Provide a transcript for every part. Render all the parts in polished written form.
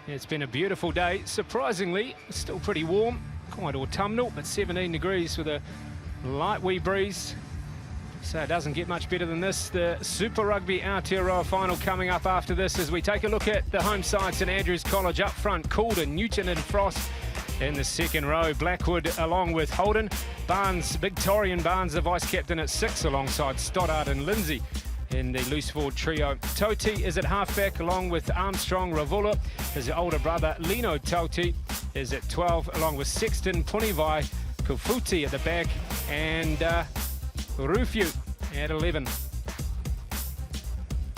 It's been a beautiful day. Surprisingly, still pretty warm, quite autumnal, but 17 degrees with a light wee breeze. So it doesn't get much better than this. The Super Rugby Aotearoa final coming up after this as we take a look at the home side, St Andrews College up front. Calder, Newton and Frost in the second row. Blackwood along with Holden. Barnes, Victorian Barnes, the vice-captain at 6 alongside Stoddart and Lindsay in the loose forward trio. Toti is at halfback along with Armstrong-RAVULA. His older brother Lino Toti is at 12 along with Sexton, Punivai, Kufuti at the back and Rufu at 11.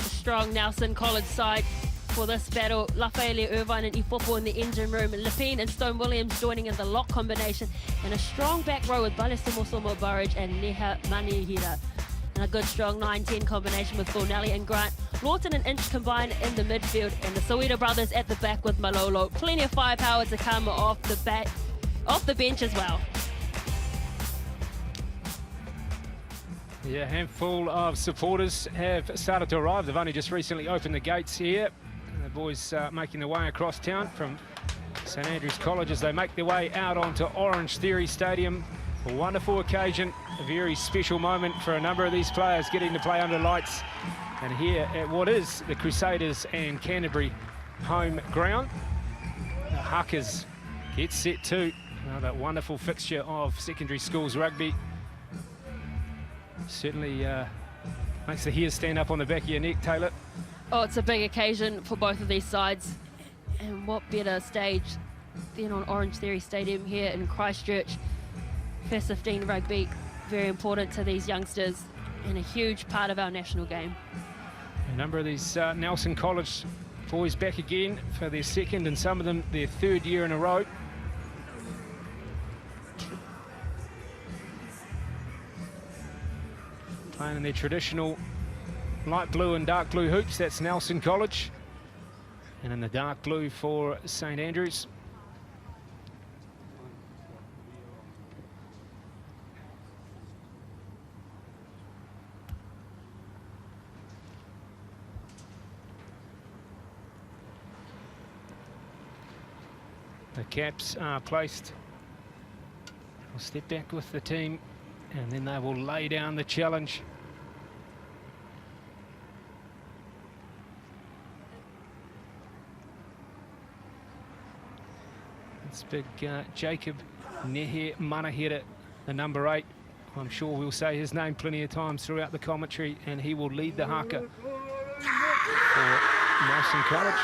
Strong Nelson College side for this battle. Lafayette, Irvine and Ifopo in the engine room. Lepine and Stone Williams joining in the lock combination. And a strong back row with Balesumosomo Burridge and Neha Manihira. And a good strong 9-10 combination with THORNALLEY and Grant. Lawton and Inch combined in the midfield. And the Soweto brothers at the back with Malolo. Plenty of firepower to come off the bench as well. Yeah, a handful of supporters have started to arrive. They've only just recently opened the gates here. And the boys making their way across town from St Andrews College as they make their way out onto Orange Theory Stadium. A wonderful occasion, a very special moment for a number of these players getting to play under lights. And here at what is the Crusaders and Canterbury home ground. The Huckers get set to another wonderful fixture of secondary schools rugby. Certainly makes the hairs stand up on the back of your neck, Taylor. Oh, it's a big occasion for both of these sides. And what better stage than on Orange Theory Stadium here in Christchurch. First 15 rugby, very important to these youngsters and a huge part of our national game. A number of these Nelson College boys back again for their second and some of them their third year in a row. Playing in their traditional light blue and dark blue hoops, that's Nelson College. And in the dark blue for St Andrews. The caps are placed. We'll step back with the team and then they will lay down the challenge. It's big Jacob Nehe Manahira, the number 8. I'm sure we'll say his name plenty of times throughout the commentary, and he will lead the haka for Nelson College.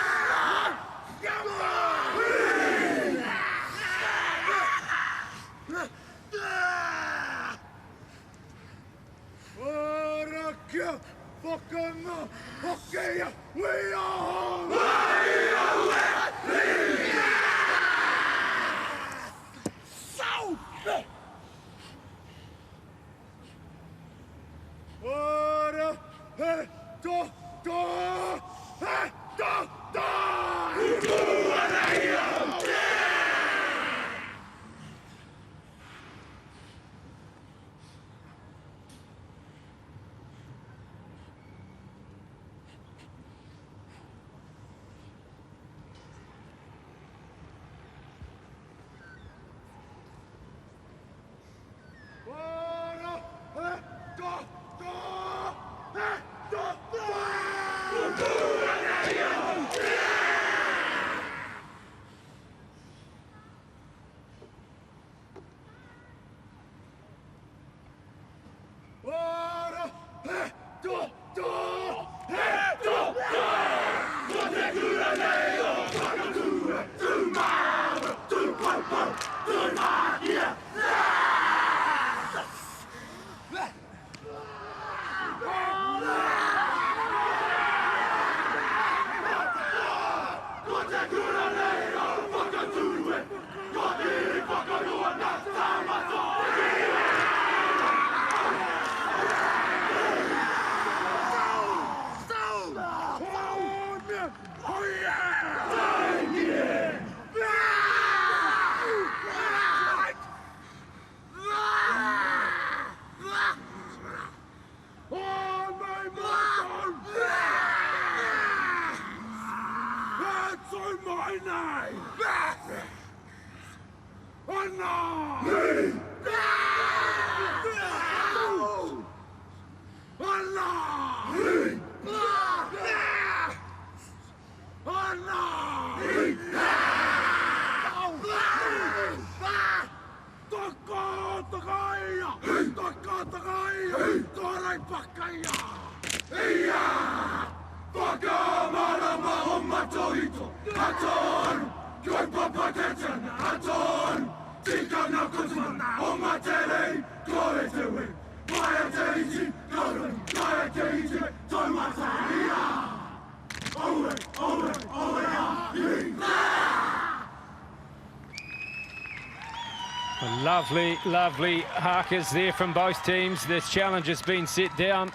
Lovely, lovely hakas there from both teams. This challenge has been set down.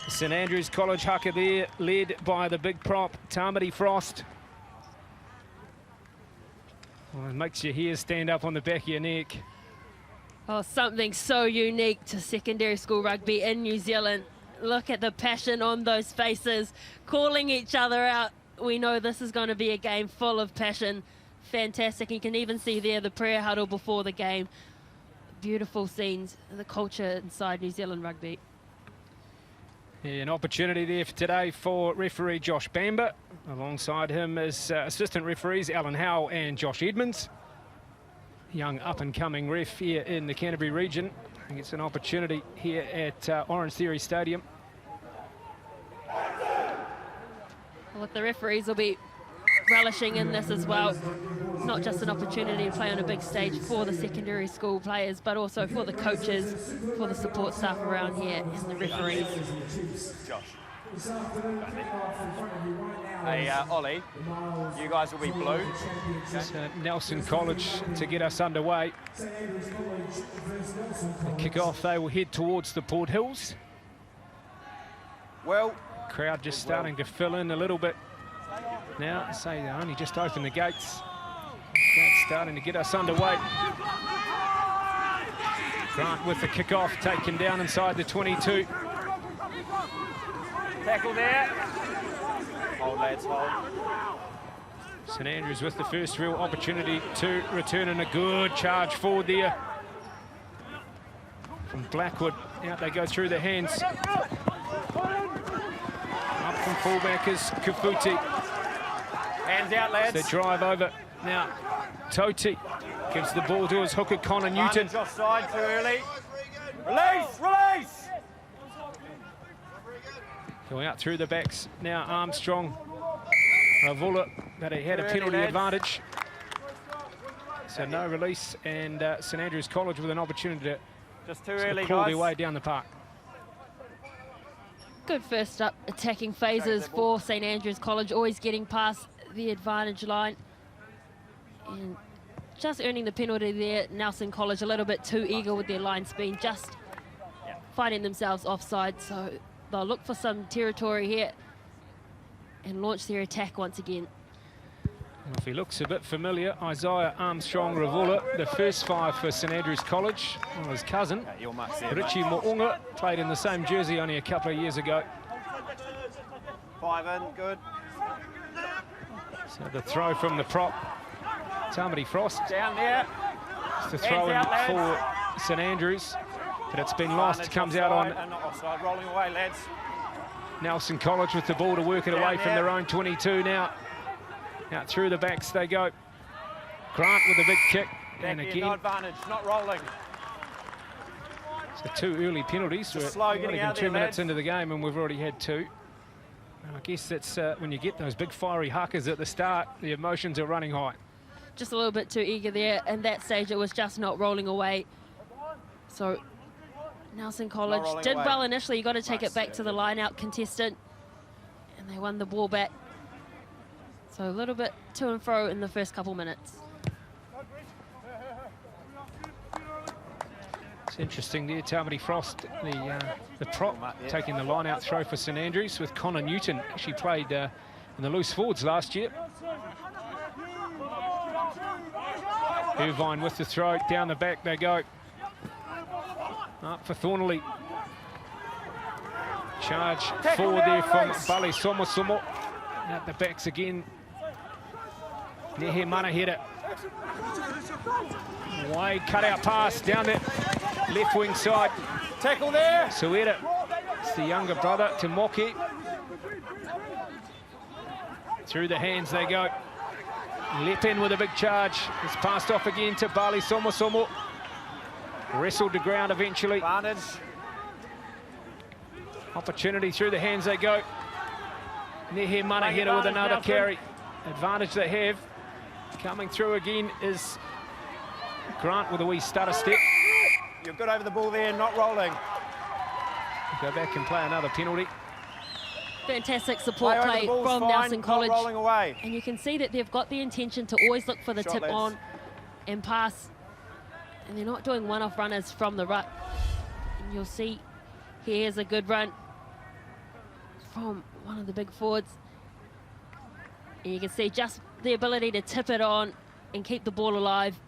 St Andrews College haka there, led by the big prop, Tamati Frost. Well, it makes your hair stand up on the back of your neck. Oh, something so unique to secondary school rugby in New Zealand. Look at the passion on those faces, calling each other out. We know this is going to be a game full of passion. Fantastic. You can even see there the prayer huddle before the game. Beautiful scenes, the culture inside New Zealand rugby. Yeah, an opportunity there for today for referee Josh Bamber. Alongside him is assistant referees Alan Howe and Josh Edmonds. Young up-and-coming ref here in the Canterbury region. I think it's an opportunity here at Orange Theory Stadium. Well, the referees will be relishing in this as well. Not just an opportunity to play on a big stage for the secondary school players, but also for the coaches, for the support staff around here and the referees. Josh. Hey, Ollie, you guys will be blue. Okay. Nelson College to get us underway. The kick-off, they will head towards the Port Hills. Well, crowd just starting to fill in a little bit. Now, say they only just opened the gates. That's starting to get us underway. Grant with the kick-off, taken down inside the 22. Tackle there. Hold, lads, hold. St Andrews with the first real opportunity to return, and a good charge forward there. From Blackwood, out they go through the hands. Up from fullback is Kafuti. Hands out, lads. They drive over. Now, Toti gives the ball to his hooker, Connor Newton. Offside too early. Release, release! Going out through the backs. Now Armstrong-RAVULA, but he had a penalty advantage. So no release, and St Andrews College with an opportunity to just too early, claw guys. their way down the park. Good first up attacking phases for St Andrews College, always getting past the advantage line. And just earning the penalty there, Nelson College a little bit too eager with their line speed, just finding themselves offside. So they'll look for some territory here and launch their attack once again. Well, if he looks a bit familiar, Isaiah Armstrong-RAVULA, the first five for St Andrews College. Well, his cousin, Richie Mo'unga, played in the same jersey only a couple of years ago. 5 in, good. So the throw from the prop, Tamati Frost. Down there. The throw in for St Andrews, but it's been lost. Comes out on not offside, rolling away, lads. Nelson College with the ball to work it away from their own 22 now. Out through the backs they go. Grant with a big kick, and again, no advantage, not rolling. So two early penalties. We're not even 2 minutes into the game, and we've already had two. And I guess that's when you get those big fiery hakas at the start, the emotions are running high. Just a little bit too eager there. And that stage, it was just not rolling away. So Nelson College did well initially. You got to take it back to the line-out contestant, and they won the ball back. So a little bit to and fro in the first couple minutes. It's interesting there, Tamati Frost, the prop, taking the line-out throw for St Andrews with Connor Newton. Actually played in the loose forwards last year. Irvine with the throw, down the back they go. Up for Thornalley. Charge forward there from Bali Somosomo. At the backs again Nehe Mana hit it. Wide cut-out pass down that left wing side. Tackle there. Sueda, it's the younger brother to Moki. Through the hands they go. Lepin with a big charge. It's passed off again to Bali Somo. Wrestled to ground eventually. Advantage. Opportunity through the hands they go. Nehe Mana hit it with another carry. Advantage they have. Coming through again is Grant with a wee stutter step. You're good over the ball there, not rolling. Go back and play another penalty. Fantastic support play from Nelson College. Not rolling away. And you can see that they've got the intention to always look for the Shot tip left. on and pass. And they're not doing one-off runners from the ruck. And you'll see here's a good run from one of the big forwards. And you can see just the ability to tip it on and keep the ball alive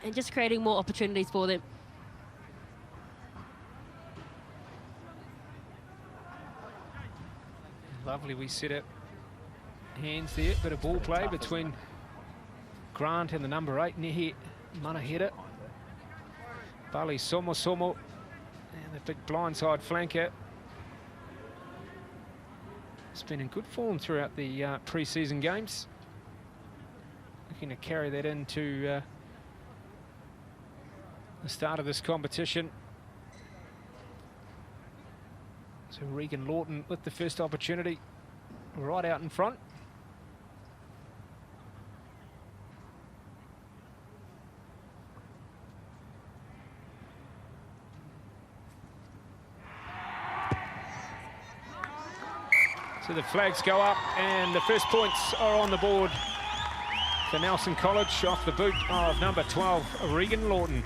and just creating more opportunities for them. Lovely, we set up hands there. Bit of ball play between Grant and the number 8, Nehe Mana hit it. Bali Somo and the big blindside flanker. It's been in good form throughout the pre-season games. Looking to carry that into the start of this competition. So Regan Lawton with the first opportunity right out in front. So the flags go up and the first points are on the board for Nelson College off the boot of number 12, Regan Lawton.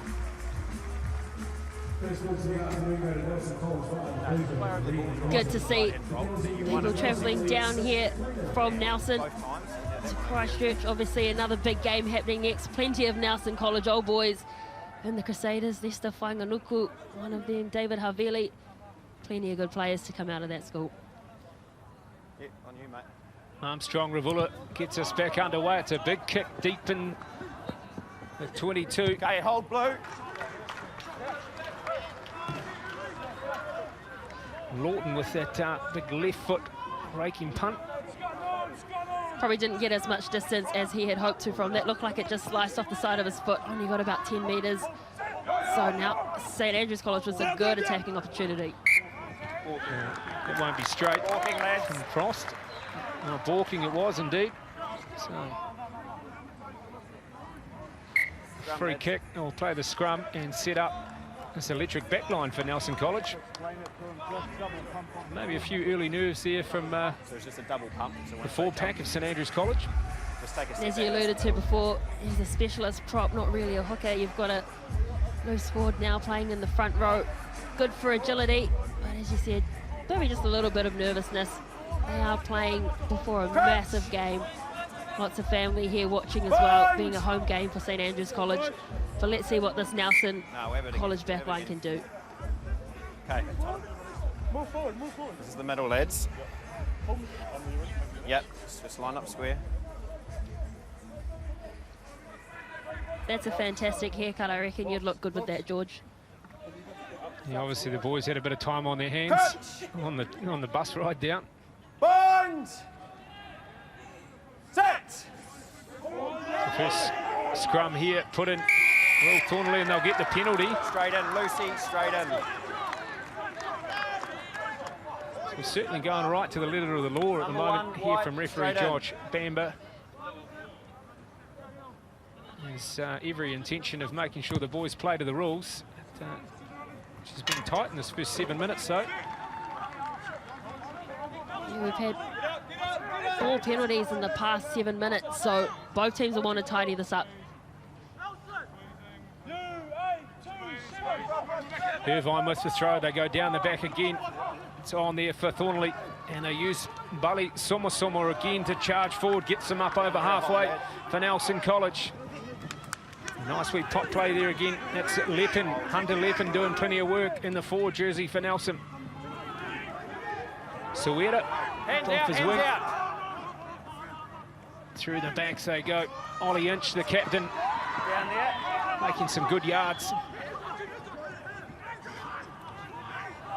Good to see people travelling down here from Nelson to Christchurch. Obviously another big game happening next. Plenty of Nelson College old boys and the Crusaders. Lester Whanganuku, one of them, David Havili. Plenty of good players to come out of that school. Yeah, on you, mate. Armstrong-RAVULA gets us back underway. It's a big kick deep in the 22. Okay, hold blue. Lawton with that big left foot raking punt. Probably didn't get as much distance as he had hoped to from that. Looked like it just sliced off the side of his foot. Only got about 10 metres. So now St Andrews College was a good attacking opportunity. It won't be straight. Walking, lads. From Frost. Balking it was indeed. So free kick. We'll play the scrum and set up this electric backline for Nelson College. Maybe a few early nerves there from So it's just a double pump. So the forward pack of St Andrews College. just take a step As you back. alluded to before, he's a specialist prop, not really a hooker. You've got a loose forward now playing in the front row. Good for agility, but as you said, maybe just a little bit of nervousness. They are playing before a massive game. Lots of family here watching as well, being a home game for St Andrews College. But let's see what this Nelson College backline can do. Okay. Move forward. This is the middle, lads. Yep, just line up square. That's a fantastic haircut. I reckon you'd look good with that, George. Yeah, obviously the boys had a bit of time on their hands on the bus ride down. Bond! Set! The first scrum here put in Will Thornalley and they'll get the penalty. Straight in, Lucy, straight in. So we're certainly going right to the letter of the law at the moment here from referee Josh Bamber. There's every intention of making sure the boys play to the rules, which has been tight in this first 7 minutes, so. Yeah, we've had 4 penalties in the past 7 minutes, so both teams will want to tidy this up. Irvine with the throw, they go down the back again. It's on there for Thornalley, and they use Bali Somo again to charge forward, gets them up over halfway for Nelson College. Nice wee pop play there again. That's Lepin, Hunter Lepin doing plenty of work in the forward jersey for Nelson. Sueda off his wing. through the backs they go. Ollie Inch, the captain, Down there. making some good yards.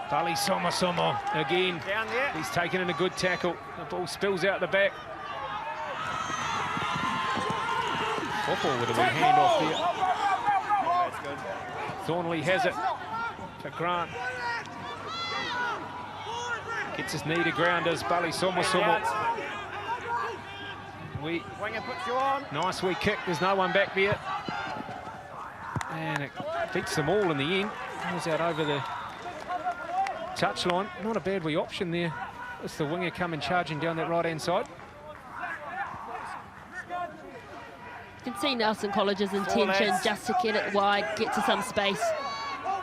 Bali Somo again. Down there. He's taken in a good tackle. The ball spills out the back. Football with a wee hand off there. That's good. Thornalley has it for Grant. Gets his knee to ground as Bali Somo. Winger puts you on. Nice wee kick. There's no one back there. And it beats them all in the end. Goes out over the touchline. Not a bad wee option there. It's the winger coming charging down that right-hand side. You can see Nelson College's intention just to get it wide, get to some space,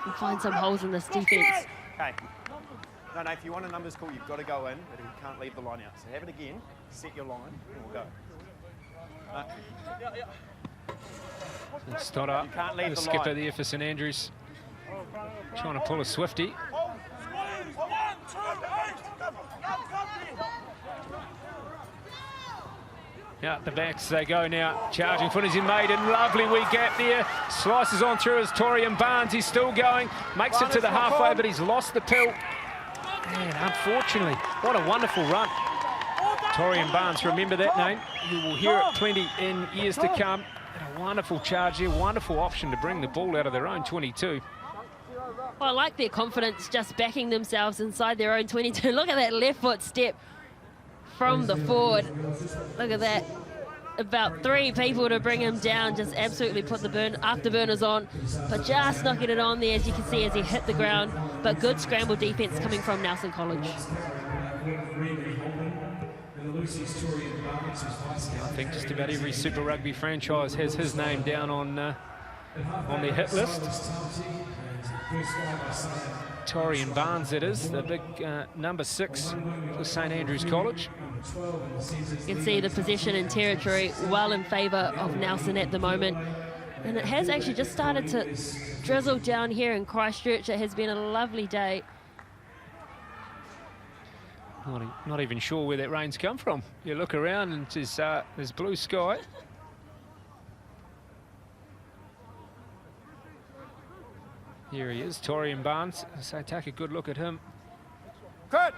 and find some holes in this defence. Okay. No, if you want a numbers call, you've got to go in, but you can't leave the line out. So have it again, set your line, and we'll go. Stoddart, You can't leave the the skipper line. there for St Andrews. Trying to pull a Swifty. Out the backs they go now. Charging foot is in made and lovely wee gap there. Slices on through as Torian Barnes. He's still going. Makes it to the halfway, but he's lost the pill. And unfortunately, what a wonderful run. Torian Barnes, remember that name. You will hear it plenty in years to come. And a wonderful charge here, wonderful option to bring the ball out of their own 22. Well, I like their confidence just backing themselves inside their own 22. Look at that left foot step from the forward. Look at that. About 3 people to bring him down, just absolutely put the afterburners on, but just knocking it on there, as you can see, as he hit the ground. But good scramble defense coming from Nelson College. I think just about every Super Rugby franchise has his name down on their hit list. Torian Barnes, it is, the big number 6 for St Andrews College. You can see the possession and territory well in favour of Nelson at the moment. And it has actually just started to drizzle down here in Christchurch. It has been a lovely day. Not even sure where that rain's come from. You look around and there's blue sky. Here he is, Torian Barnes. So take a good look at him. Crutch.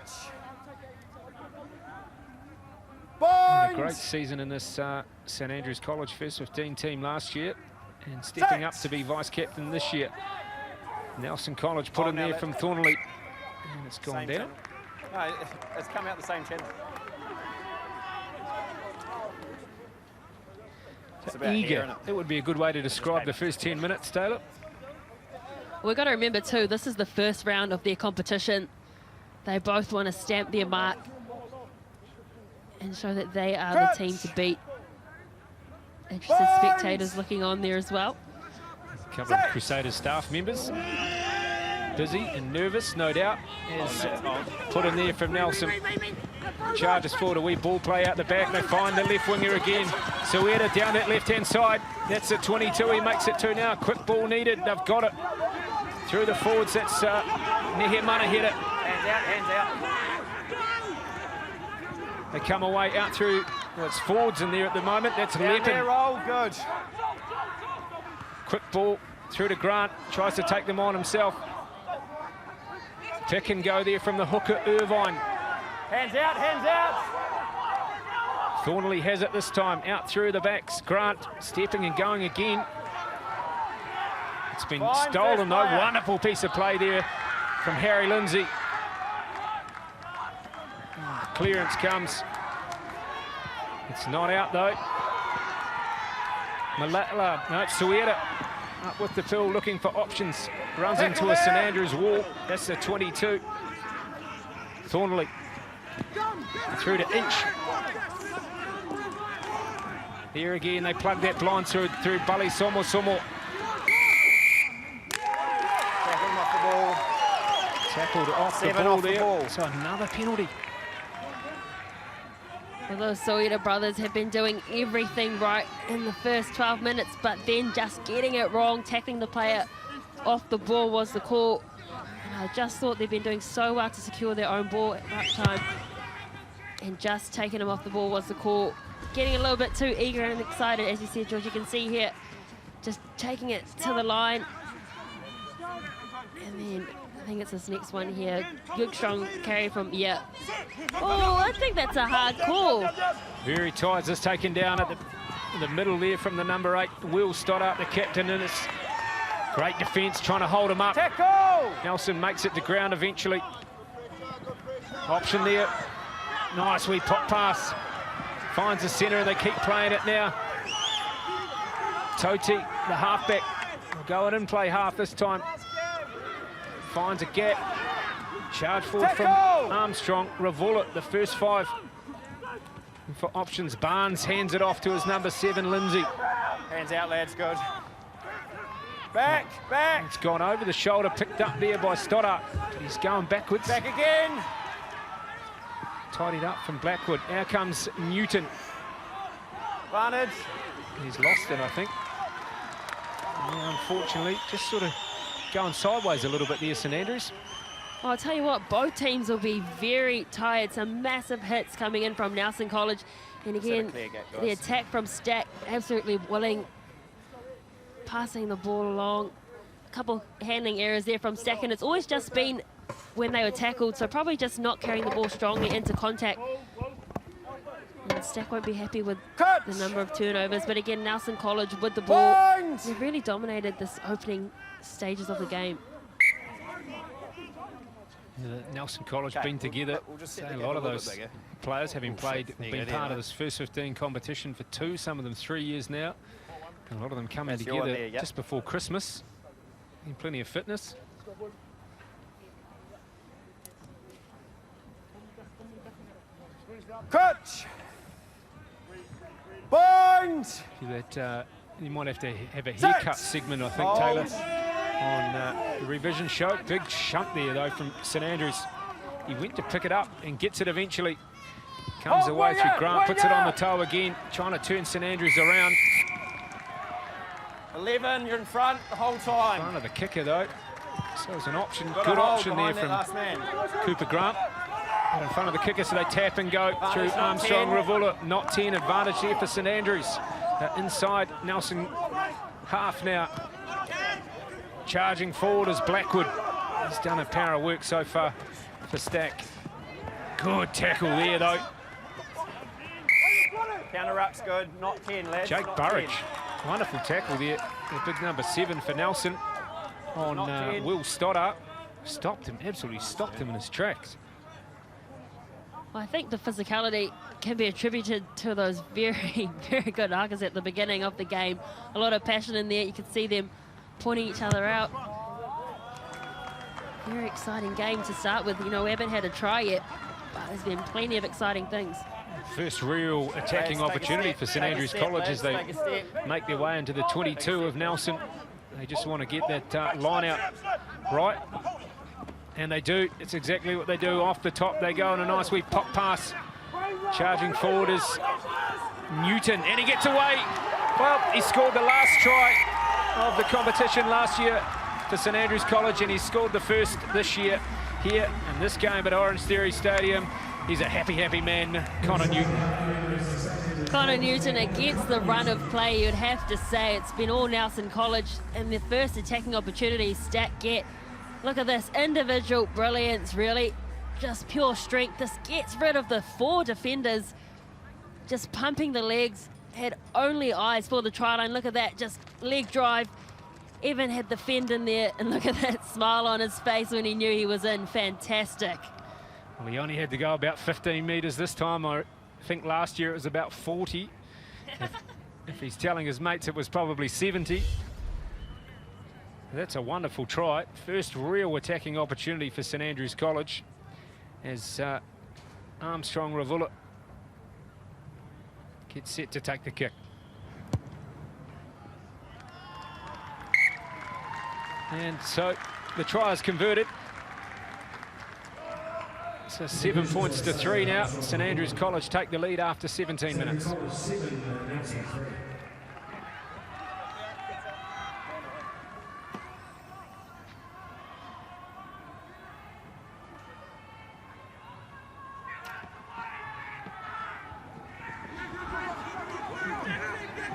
A great season in this St Andrews College first 15 team last year, and stepping up to be vice captain this year. Nelson College put in there from Thornalley, and it's gone down. No, it's come out the same channel. It's about Eager. That would be a good way to describe the first 10 minutes, Taylor. We've got to remember too, this is the first round of their competition. They both want to stamp their mark and show that they are the team to beat. Interested spectators looking on there as well. A couple of Crusaders staff members. Busy and nervous, no doubt, as put in there from Nelson. Charges forward, a wee ball play out the back. They find the left winger again. Sueda down that left-hand side. That's a 22, he makes it 2 now. Quick ball needed, they've got it. Through the forwards, that's Nehemana hit it. Hands out. They come away out through, well, it's forwards in there at the moment. That's Lepin. Roll, good. Quick ball through to Grant, tries to take them on himself. Pick and go there from the hooker, Irvine. Hands out, hands out. Thornalley has it this time, out through the backs. Grant stepping and going again. It's been stolen though, wonderful piece of play there from Harry Lindsay. Clearance comes. It's not out though. Malatla, no, it's Sueda up with the fill looking for options. Runs into a St Andrews wall. That's the 22. Thornalley through to Inch. Here again, they plug that blind through Bali Somo. Tackled off the ball there. So another penalty. Well, those Soeda brothers have been doing everything right in the first 12 minutes, but then just getting it wrong, tackling the player off the ball was the call. And I just thought they've been doing so well to secure their own ball at that time. And just taking him off the ball was the call. getting a little bit too eager and excited, as you said, George. You can see here, just taking it to the line. And then I think it's this next one here. Good strong carry from, yeah. Oh, I think that's a hard call. Very tight, just taken down at the middle there from the number 8, Will Stoddart, the captain, and it's great defence trying to hold him up. Tackle! Nelson makes it to ground eventually. Option there. Nice wee pop pass. Finds the centre and they keep playing it now. Toti, the halfback, will go in and play half this time. Finds a gap. Charge forward from Armstrong-RAVULA, the first 5. And for options, Barnes hands it off to his number 7, Lindsay. Hands out, lads, good. Back, back. It's gone over the shoulder, picked up there by Stoddart. He's going backwards. Back again. Tidied up from Blackwood. Now comes Newton. Advantage. He's lost it, I think. Yeah, unfortunately, just sort of going sideways a little bit there, St Andrews. Well, I'll tell you what, both teams will be very tired. Some massive hits coming in from Nelson College. And again, the attack from Stack, absolutely willing, passing the ball along. A couple handling errors there from Stack, and it's always just been when they were tackled, so probably just not carrying the ball strongly into contact. And Stack won't be happy with the number of turnovers, but again, Nelson College with the ball. They've really dominated this opening stages of the game. Nelson College been together. A lot of those players having been part of this first 15 competition for 2, some of them 3 years now. And a lot of them coming together just before Christmas. And plenty of fitness. Coach! Bones! That you might have to have a haircut segment, I think, Taylor, on the revision show. Big shunt there, though, from St Andrews. He went to pick it up and gets it eventually. Comes away through Grant, puts it on the toe again, trying to turn St Andrews around. 11, you're in front the whole time. Front of the kicker, though. So it's an option, good option there from Cooper Grant. Out in front of the kicker, so they tap and go through Armstrong-RAVULA. Not 10, advantage there for St Andrews. Inside Nelson half now. Charging forward is Blackwood. He's done a power of work so far for Stack. Good tackle there, though. Counter up's good, not 10, lads. Jake Burridge, wonderful tackle there. The big number 7 for Nelson on Will Stoddart. Stopped him, absolutely stopped him in his tracks. Well, I think the physicality can be attributed to those very, very good arcers at the beginning of the game. A lot of passion in there. You can see them pointing each other out. Very exciting game to start with. You know, we haven't had a try yet, but there's been plenty of exciting things. First real attacking opportunity for St Andrews College as they make their way into the 22 of Nelson. They just want to get that line out right. And they do. It's exactly what they do. Off the top they go on a nice wee pop pass. Charging forward is Newton, and he gets away. Well, he scored the last try of the competition last year for St Andrews College, and he scored the first this year here in this game at Orange Theory Stadium. He's a happy, happy man, Connor Newton. Connor Newton against the run of play, you'd have to say. It's been all Nelson College, and the first attacking opportunity Stack get. Look at this, individual brilliance, really. Just pure strength. This gets rid of the 4 defenders. Just pumping the legs. Had only eyes for the try line. Look at that, just leg drive. Even had the fend in there, and look at that smile on his face when he knew he was in. Fantastic. Well, he only had to go about 15 metres this time. I think last year it was about 40. If he's telling his mates, it was probably 70. That's a wonderful try. First real attacking opportunity for St Andrews College as Armstrong-RAVULA gets set to take the kick. And so the try is converted. So 7 points to 3 now. St Andrews College take the lead after 17 minutes.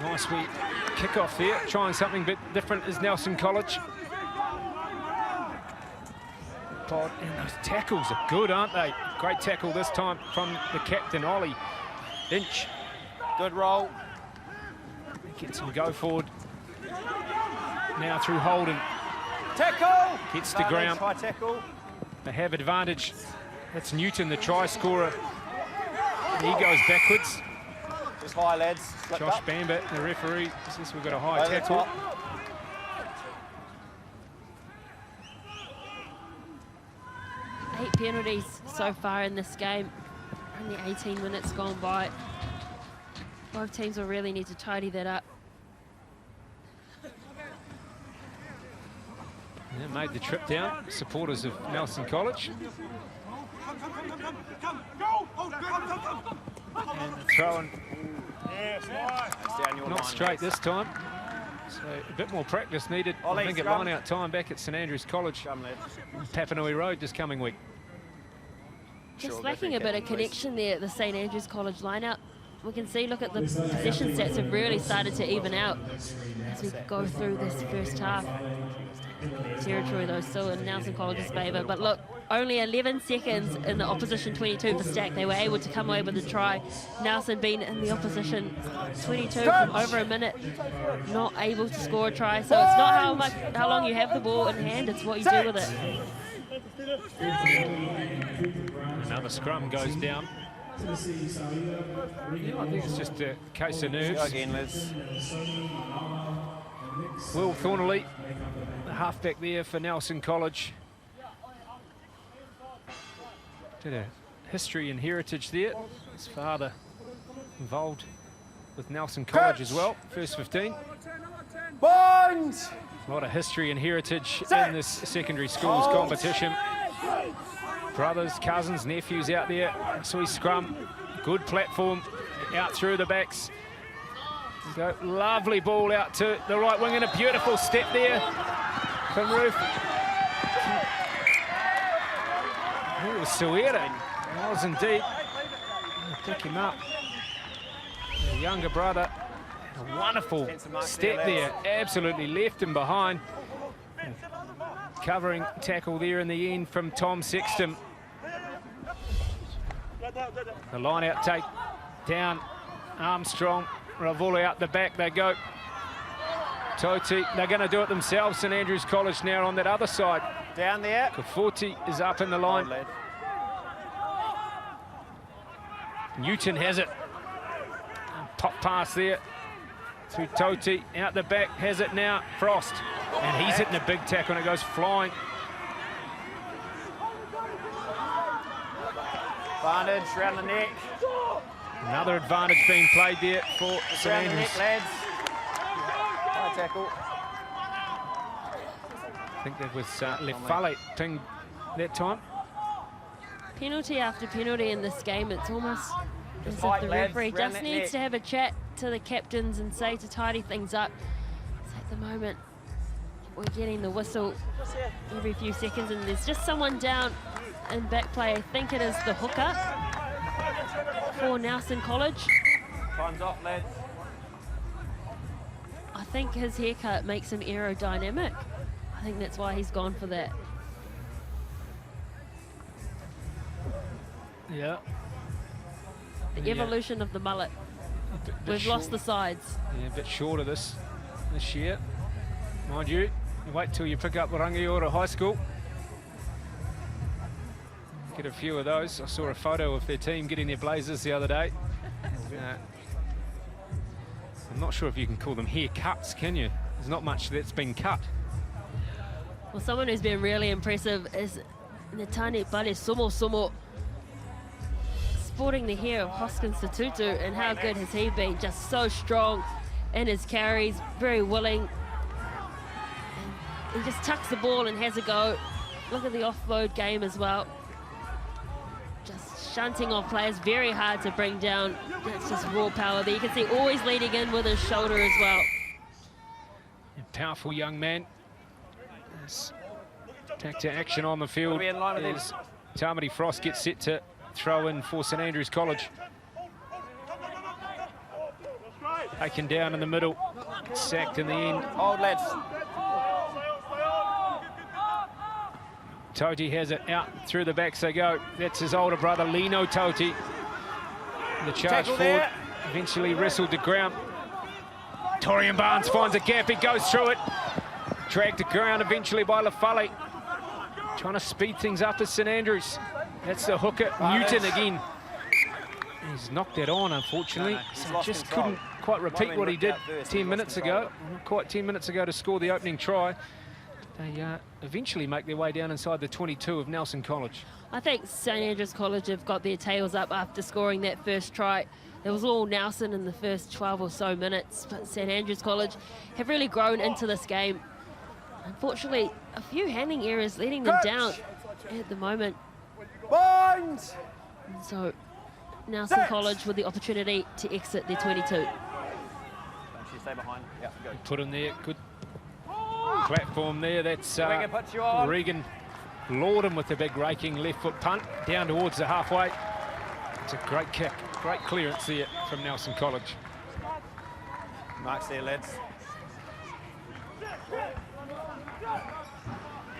Nice wee kick-off there, trying something a bit different is Nelson College. And those tackles are good, aren't they? Great tackle this time from the captain, Ollie Inch. Good roll. Gets him go forward. Now through Holden. Tackle! Gets to ground. High tackle. They have advantage. That's Newton, the try scorer. And he goes backwards. Just high, lads. Flipped Josh up. Bambit, the referee, says we've got a high Over the tackle. top. Eight penalties so far in this game. Only 18 minutes gone by. Both teams will really need to tidy that up. Yeah, made the trip down, supporters of Nelson College. And the throw-in, not straight this time. So a bit more practice needed, I think, at line-out time back at St Andrews College. Papanui Road this coming week. Just lacking a bit of connection there at the St Andrews College lineup. We can see, look at the possession stats have really started to even out as we go through this first half. Territory though still in Nelson College's favour, but look, only 11 seconds in the opposition 22 for Stack. They were able to come away with a try. Nelson being in the opposition 22 from over a minute, not able to score a try. So it's not how long you have the ball in hand, it's what you do with it. Another scrum goes down. Yeah, I think it's just a case of nerves. Go again, Liz. Will Thornalley, the halfback there for Nelson College. Did a history and heritage there. His father involved with Nelson College as well, first 15. Bonds! A lot of history and heritage in this secondary schools competition. Brothers, cousins, nephews out there. Sweet scrum, good platform, out through the backs. Go, lovely ball out to the right wing and a beautiful step there from Roof. It was Suera. It was indeed. Pick him up. The younger brother. A wonderful step there. Absolutely left him behind. Covering tackle there in the end from Tom Sexton. The line out take down. Armstrong-RAVULA out the back they go. Toti, they're going to do it themselves. St Andrews College now on that other side. Down there. Kafoti is up in the line. Newton has it. Pop pass there to Toti. Out the back, has it now. Frost. And he's hitting a big tackle and it goes flying. Advantage round the neck. Another advantage being played there for St Round the Andrews. neck, lads. High tackle. I think that was Lefale pinged that time. Penalty after penalty in this game, it's almost as if fight, the lads, referee round just that needs neck. to have a chat to the captains and say to tidy things up. So at the moment, we're getting the whistle every few seconds and there's just someone down in back play. I think it is the hooker for Nelson College. Time's up, lads. I think his haircut makes him aerodynamic. I think that's why he's gone for that. Yeah. The evolution of the mullet. We've lost the sides. Yeah, a bit short of this year. Mind you, wait till you pick up Rangiora High School. Get a few of those. I saw a photo of their team getting their blazers the other day. I'm not sure if you can call them haircuts, can you? There's not much that's been cut. Well, someone who's been really impressive is Netane Bale Sumo, sporting the hair of Hoskins Tutu, and how good has he been? Just so strong in his carries, very willing. And he just tucks the ball and has a go. Look at the offload game as well. Just shunting off players, very hard to bring down. That's just raw power there. You can see always leading in with his shoulder as well. A powerful young man. Back to action on the field as Tamati Frost gets set to throw in for St Andrews College. Taken down in the middle, sacked in the end. Hold, lads. Toti has it out through the backs they go. That's his older brother, Lino Toti. The charge Tackle forward, there. eventually wrestled to ground. Torian Barnes finds a gap, he goes through it. Dragged to ground eventually by Lafale. Trying to speed things up as St Andrews. That's the hooker, Newton again. He's knocked that on, unfortunately. No, he's so lost just control. couldn't quite repeat what he did First, 10 minutes ago. Not quite 10 minutes ago to score the opening try. They eventually make their way down inside the 22 of Nelson College. I think St Andrews College have got their tails up after scoring that first try. It was all Nelson in the first 12 or so minutes, but St Andrews College have really grown into this game. Unfortunately, a few handling errors letting them down at the moment. Bonds! And so Nelson College with the opportunity to exit their 22. Don't you stay behind. Yeah, go. Put in there, good platform there. That's Regan puts you on. Regan Lorden with the big raking left foot punt down towards the halfway. It's a great kick, great clearance there from Nelson College. Marks there, lads.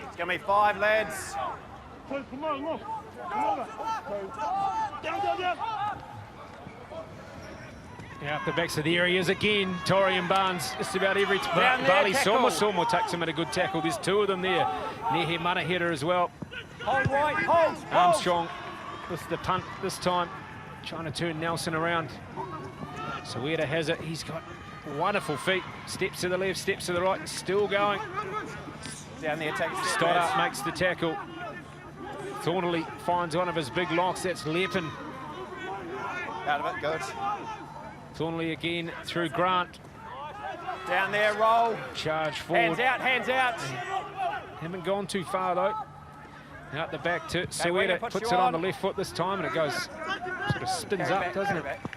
It's going to be 5, lads. Out the backs of the areas again, Torian Barnes, just about every Down there, Bali tackle. Somo takes him at a good tackle. There's 2 of them there. Nehe Manaheta as well. Hold, White, hold. Armstrong with the punt this time, trying to turn Nelson around. Sueda has it, he's got wonderful feet. Steps to the left, steps to the right, still going. Down there, take Stoddart makes the tackle. Thornalley finds one of his big locks, that's Lepin. Out of it, good. Thornalley again through Grant. Down there, roll. Charge forward. Hands out, hands out. Haven't gone too far though. Out the back to Winger Sueda, puts puts you it on on. the left foot this time, and it goes, sort of spins Carry up, back, doesn't carry it? back.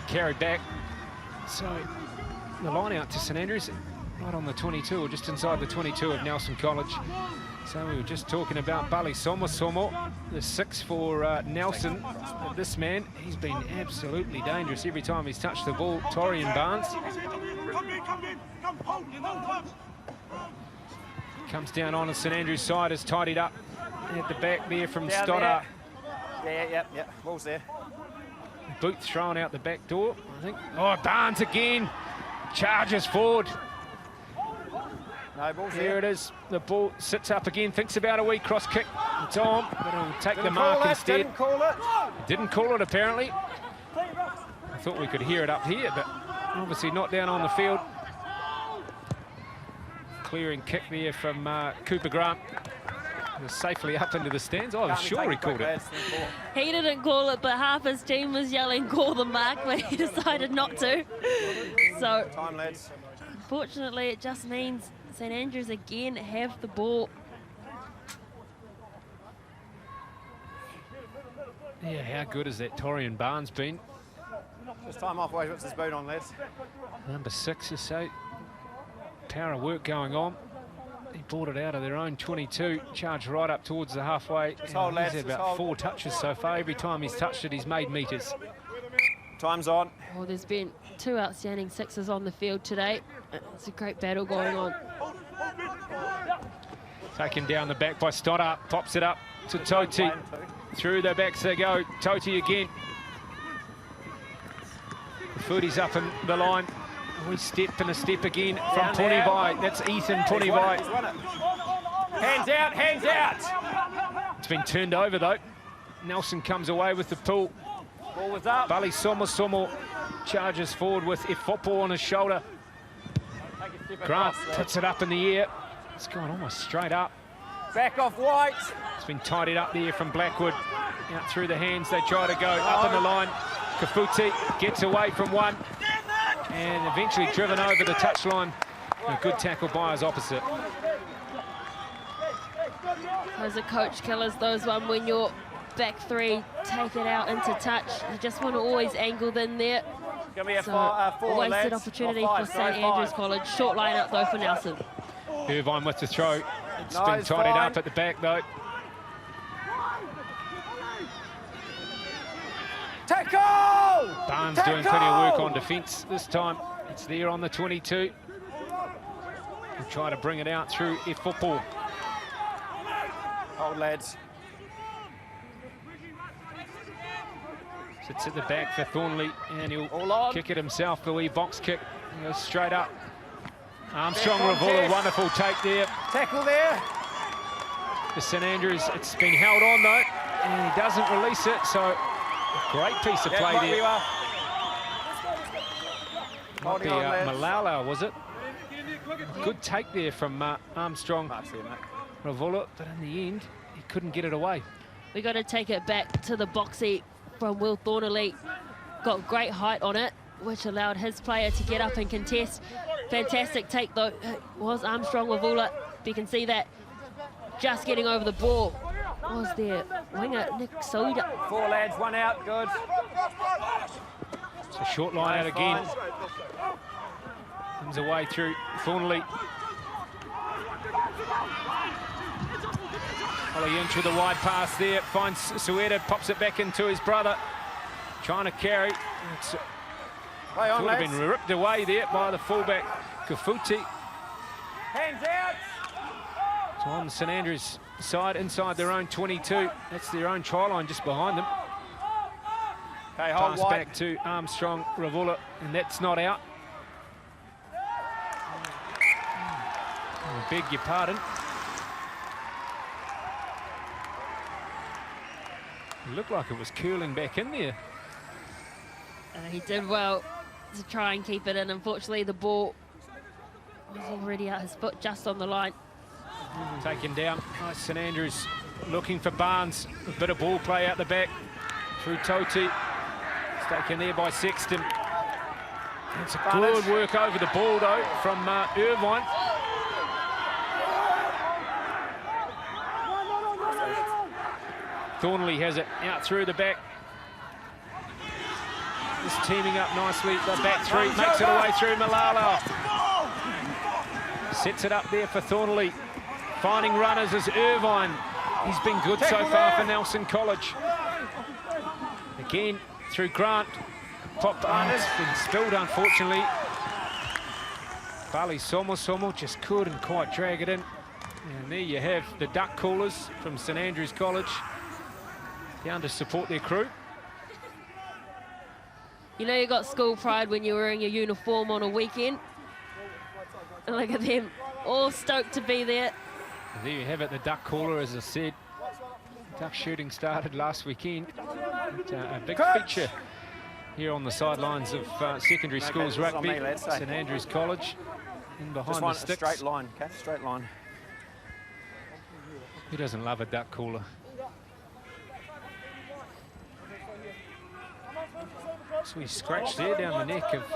Carried back. So the line out to St Andrews, right on the 22, or just inside the 22 of Nelson College. So we were just talking about Bali Somo, the 6 for Nelson. But this man, he's been absolutely dangerous every time he's touched the ball. Torian Barnes. Comes down on the St Andrews side, is tidied up at the back there from Down Stoddart. Yeah. Ball's there. Boot thrown out the back door, I think. Oh, Barnes again. Charges forward. No, ball's There there. it is. The ball sits up again, thinks about a wee cross kick. It's on, but he'll take the Didn't mark call it, instead. didn't call it. Didn't call it, apparently. I thought we could hear it up here, but obviously not down on the field. Clearing kick there from Cooper Grant. Was safely up into the stands. I was sure he called it. He didn't call it, but half his team was yelling, call the mark, but he decided not to. So, Time, lads. unfortunately, it just means St Andrews again have the ball. Yeah, how good has that Torian Barnes been? Just time off, Wade, puts his boot on, lads. Number 6 or so. Power of work going on. He brought it out of their own 22, charged right up towards the halfway. Just hold, lads, He's had just about hold. 4 touches so far. Every time he's touched it, he's made metres. Time's on. Well, there's been 2 outstanding 6s on the field today. It's a great battle going on. Taken down the back by Stoddart, pops it up to Toti. Through the backs they go. Toti again. The footy's up in the line. We step and a step again from Down there. Punivai. That's Ethan Punivai. He's won it. Hands out, hands out. It's been turned over though. Nelson comes away with the pull. Ball was up. Bali Somo charges forward with Ifopo on his shoulder. Take a step Grant across, lads. puts it up in the air. It's gone almost straight up. Back off, White. It's been tidied up there from Blackwood. Out through the hands, they try to go up in the line. Kafuti gets away from one and eventually driven over the touchline. A good tackle by his opposite. Those are coach killers, those one when your back 3 take it out into touch. You just want to always angle them there. Gonna be a So, 4, a wasted lads. opportunity Or for 5, St sorry, Andrews 5. College. Short line-up though for Nelson. Irvine with the throw. It's No, been it's tidied fine. up at the back though. Tackle. Tackle! Barnes doing plenty of work on defence this time. It's there on the 22. We'll try to bring it out through F football. Hold, lads. Sits at the back for Thornalley, and he'll kick it himself, the wee box kick. He goes straight up. Armstrong-RAVULA, wonderful take there. Tackle there. For St Andrews, it's been held on though, and he doesn't release it, so a great piece of play there. Might be Malala, was it? Good take there from Armstrong-RAVULA, but in the end, he couldn't get it away. We got to take it back to the boxy from Will Thornalley. Got great height on it, which allowed his player to get up and contest. Fantastic take though, it was Armstrong-RAVULA. You can see that just getting over the ball was their winger, Nick Soida. 4 lads, 1 out, good. It's a short line out again. Comes away through Thornalley. Ollie Inch with a wide pass there, finds Sueda, pops it back into his brother. Trying to carry. It's Play on, could have lads. been ripped away there by the fullback, Kafuti. Hands out. It's on St Andrews' side, inside their own 22. That's their own try line just behind them. Okay, hold Pass wide. back to Armstrong-RAVULA, and that's not out. I beg your pardon. It looked like it was curling back in there. He did well to try and keep it in. Unfortunately, the ball was already out his foot, just on the line. Taken down. Nice St Andrews looking for Barnes. A bit of ball play out the back through Toti. It's taken there by Sexton. It's a good work over the ball though from Irvine. Thornalley has it out through the back. Just teaming up nicely. The back three makes it away through Malala. Sets it up there for Thornalley. Finding runners is Irvine. He's been good so far for Nelson College. Again through Grant. Pop it's been spilled unfortunately. Bali Somo just couldn't quite drag it in. And there you have the duck callers from St Andrews College down to support their crew. You know you got school pride when you're wearing your uniform on a weekend. And look at them, all stoked to be there. And there you have it, the duck caller, as I said. Duck shooting started last weekend. But, a big feature here on the sidelines of secondary schools rugby. St Andrews College in behind the sticks. Straight line, okay? Straight line. Who doesn't love a duck caller? So we scratched there down the neck of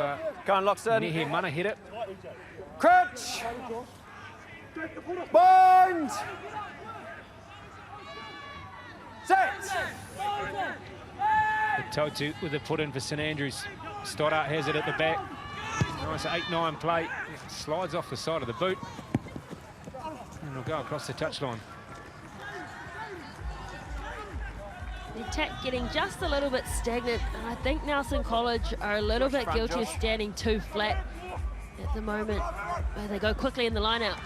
Go on, Loxton. Nehe Mana hit it. Crutch! Bind! Set! The Totu with a put in for St Andrews. Stoddart has it at the back. Nice 8-9 play. Slides off the side of the boot. And will go across the touchline. The attack getting just a little bit stagnant, and I think Nelson College are a little bit guilty of standing too flat at the moment. They go quickly in the line out.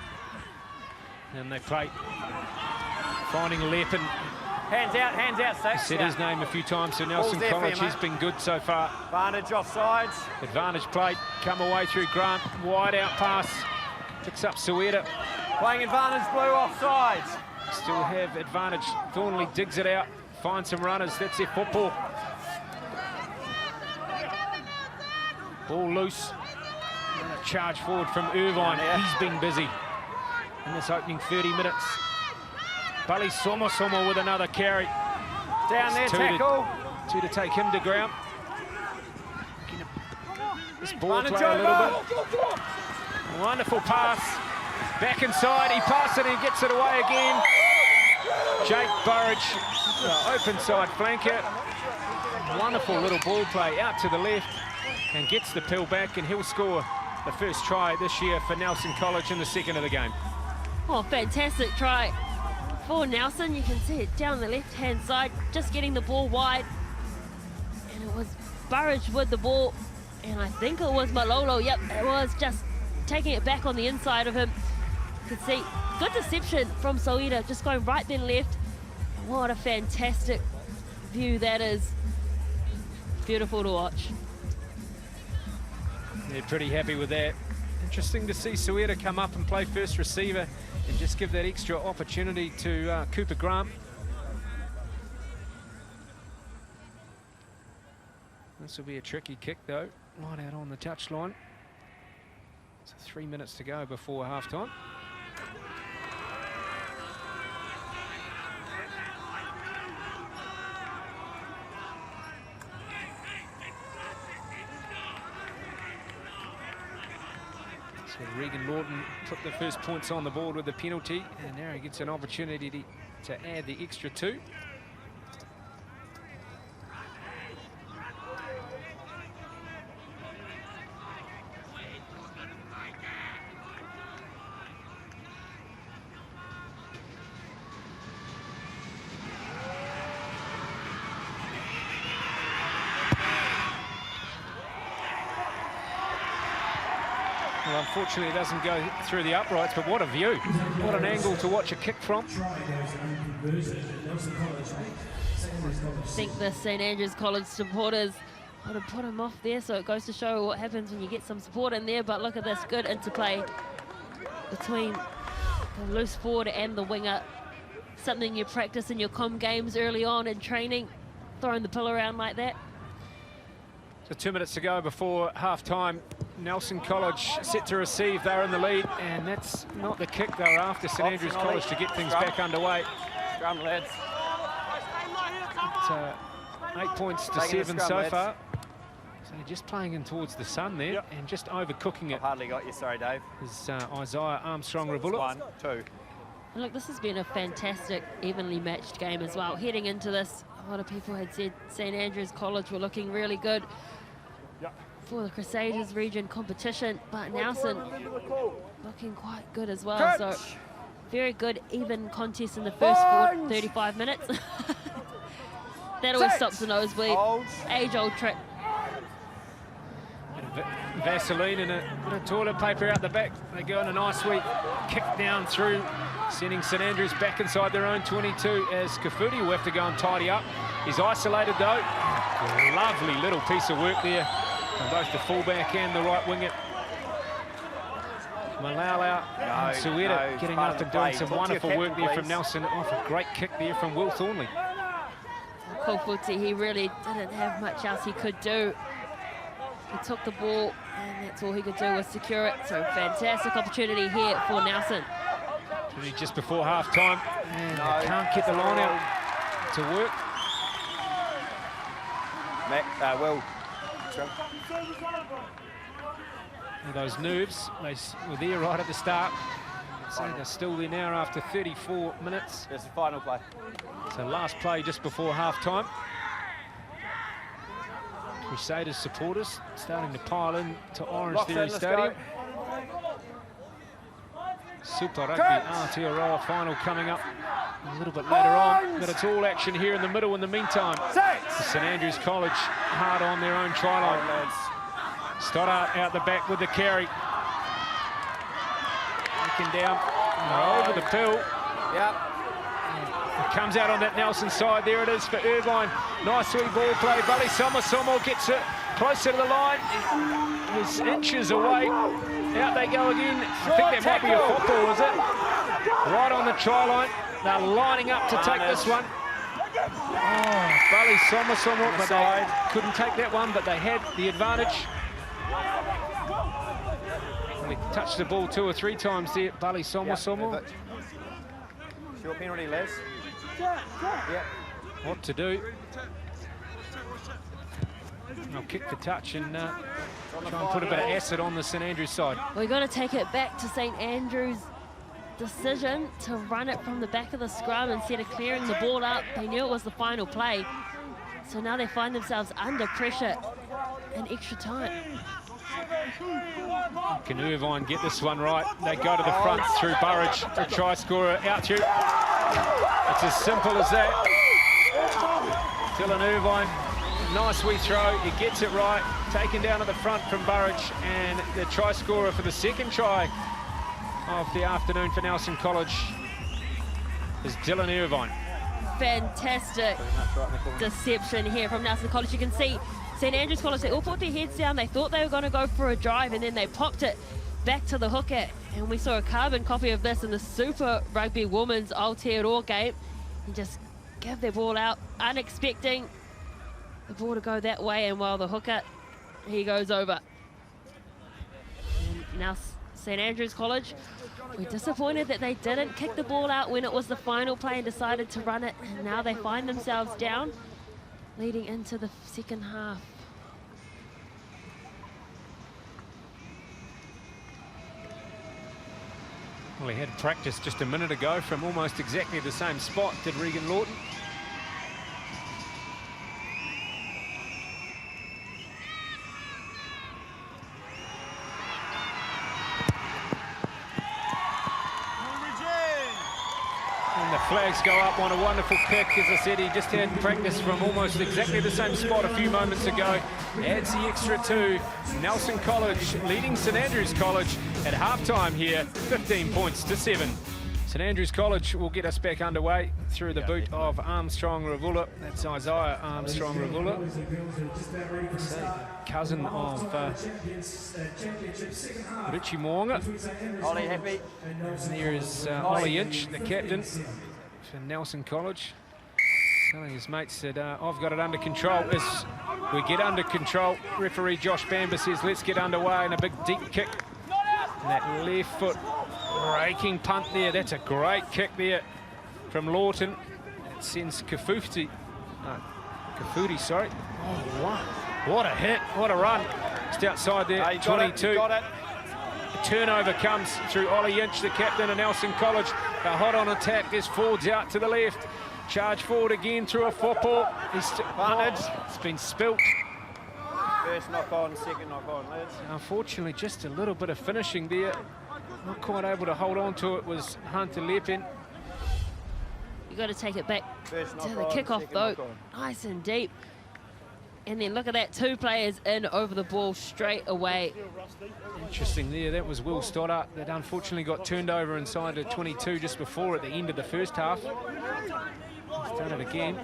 And they play. Finding Leppin. Hands out, Sacks. Said his name a few times to Nelson Ball's there for you, College. He's been good so far. Advantage offsides. Advantage play. Come away through Grant. Wide out pass. Picks up Sueda. Playing advantage blue offsides. Still have advantage. Thornalley digs it out. Finds some runners. That's their football. Ball loose. And a charge forward from Irvine. He's been busy in this opening 30 minutes. Bali Somo with another carry. Down there, tackle. Two to take him to ground. This ball play a little bit. Wonderful pass. Back inside, he passes it and gets it away again. Jake Burridge, open side flanker. Wonderful little ball play out to the left and gets the pill back, and he'll score the first try this year for Nelson College in the second of the game. Oh, fantastic try for Nelson. You can see it down the left-hand side, just getting the ball wide. And it was Burridge with the ball, and I think it was Malolo. Yep, it was just taking it back on the inside of him. You can see good deception from Soida, just going right then left. What a fantastic view that is. Beautiful to watch. They're pretty happy with that. Interesting to see Soida come up and play first receiver and just give that extra opportunity to Cooper Grant. This will be a tricky kick though, right out on the touchline. So 3 minutes to go before half-time. So Regan Lawton put the first points on the board with the penalty, and now he gets an opportunity to add the extra 2. Well, unfortunately, it doesn't go through the uprights, but what a view. What an angle to watch a kick from. I think the St Andrews College supporters would have put him off there, so it goes to show what happens when you get some support in there. But look at this, good interplay between the loose forward and the winger. Something you practice in your comm games early on in training, throwing the pill around like that. So 2 minutes to go before half-time. Nelson College set to receive. They're in the lead, and that's not the kick they were after, St Andrews College, to get things back underway. Scrum, lads. It's 8 points to 7 so far. So they're just playing in towards the sun there, and just overcooking it. I've hardly got you, sorry, Dave. Is Isaiah Armstrong-RAVULA. 1, 2. And look, this has been a fantastic, evenly matched game as well. Heading into this, a lot of people had said St Andrews College were looking really good for the Crusaders region competition, but Nelson looking quite good as well. So very good, even contest in the first 35 minutes. That always stops the nosebleed. Age-old trick. Vaseline and a bit of toilet paper out the back. They go in a nice wee kick down through, sending St Andrews back inside their own 22 as Kafuti will have to go and tidy up. He's isolated though. Lovely little piece of work there from both the fullback and the right winger. Malalau and Soida getting up and doing some wonderful work there from Nelson. Off a great kick there from Will Thornley. Kofuti, he really didn't have much else he could do. He took the ball, and that's all he could do was secure it. So fantastic opportunity here for Nelson. Just before half-time, and they can't get the line out to work. Will. Those nerves, they were there right at the start. So they're still there now after 34 minutes. It's the final play. So last play just before half-time. Crusaders supporters starting to pile in to Orange Theory Stadium. Super Rugby Aotearoa final coming up a little bit later on, but it's all action here in the middle in the meantime. St Andrews College hard on their own try line. Stoddart out the back with the carry. Looking down, over the pill. It comes out on that Nelson side. There it is for Irvine. Nice wee ball play. Bully Somo gets it closer to the line. He's inches away. Out they go again. I think that might be a football, is it? Right on the try line. They're lining up to take this one. Oh, Bully Somo, but they couldn't take that one, but they had the advantage. They touched the ball 2 or 3 times there, Bully Somo. Short penalty, Les. What to do? I'll kick the touch and try and put a bit of acid on the St Andrews side. We're going to take it back to St Andrews' decision to run it from the back of the scrum instead of clearing the ball up. They knew it was the final play. So now they find themselves under pressure and extra time. Can Irvine get this one right? They go to the front through Burridge, a try scorer out through. It's as simple as that. Dylan Irvine nice wee throw. He gets it right. Taken down at the front from Burridge, and the try scorer for the second try of the afternoon for Nelson College is Dylan Irvine. Fantastic deception here from Nelson College. You can see St Andrews College, they all put their heads down. They thought they were going to go for a drive, and then they popped it back to the hooker. And we saw a carbon copy of this in the Super Rugby Women's Aotearoa game. And just give their ball out, unexpecting the ball to go that way, and while the hooker, he goes over. And now St Andrews College, we're disappointed that they didn't kick the ball out when it was the final play and decided to run it, and now they find themselves down leading into the second half. Well, he had practice just a minute ago from almost exactly the same spot, did Regan Lawton. And the flags go up on a wonderful kick. As I said, he just had practice from almost exactly the same spot a few moments ago. Adds the extra two. Nelson College leading St Andrews College at halftime here, 15 points to 7. St Andrews College will get us back underway through the boot of Armstrong-RAVULA. That's Isaiah Armstrong-RAVULA, cousin of Richie Moonga. Ollie happy. And there is Ollie Inch, the captain for Nelson College, telling his mates that I've got it under control. As we get under control, referee Josh Bamber says let's get underway, and a big deep kick. And that left foot raking punt there. That's a great kick there from Lawton. It sends Kafuti, sorry. Oh, wow. What a hit, what a run. Just outside there, 22. Got it. A turnover comes through Ollie Inch, the captain of Nelson College. They're hot on attack. There's Fords out to the left. Charge forward again through a football. It's been spilt. First knock on, second knock on, lads. Unfortunately, just a little bit of finishing there. Not quite able to hold on to it was Hunter Lepin. You've got to take it back to the kickoff though. Nice and deep. And then look at that, 2 players in over the ball straight away. Interesting there, that was Will Stoddart that unfortunately got turned over inside the 22 just before at the end of the first half. He's done it again.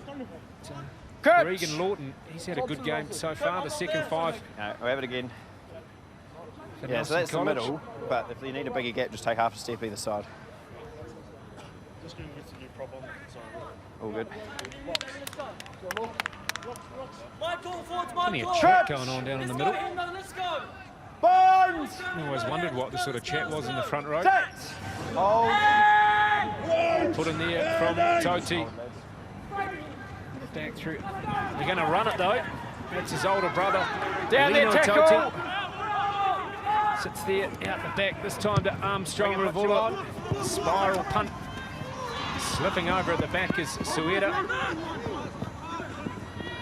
Regan Lawton, he's had a good game so far, the second 5. No, we'll have it again. Yeah, so that's College. the middle, but if you need a bigger gap, just take half a step either side. All good. Plenty of chat going on down in the middle. Bones! I always wondered what the sort of chat was in the front row. Oh. Put in there from Toti. Back through. They're going to run it though. That's his older brother. Down there, tackle! Toti. Sits there out the back, this time to Armstrong-RAVULA. Spiral punt. Slipping over at the back is Sueda.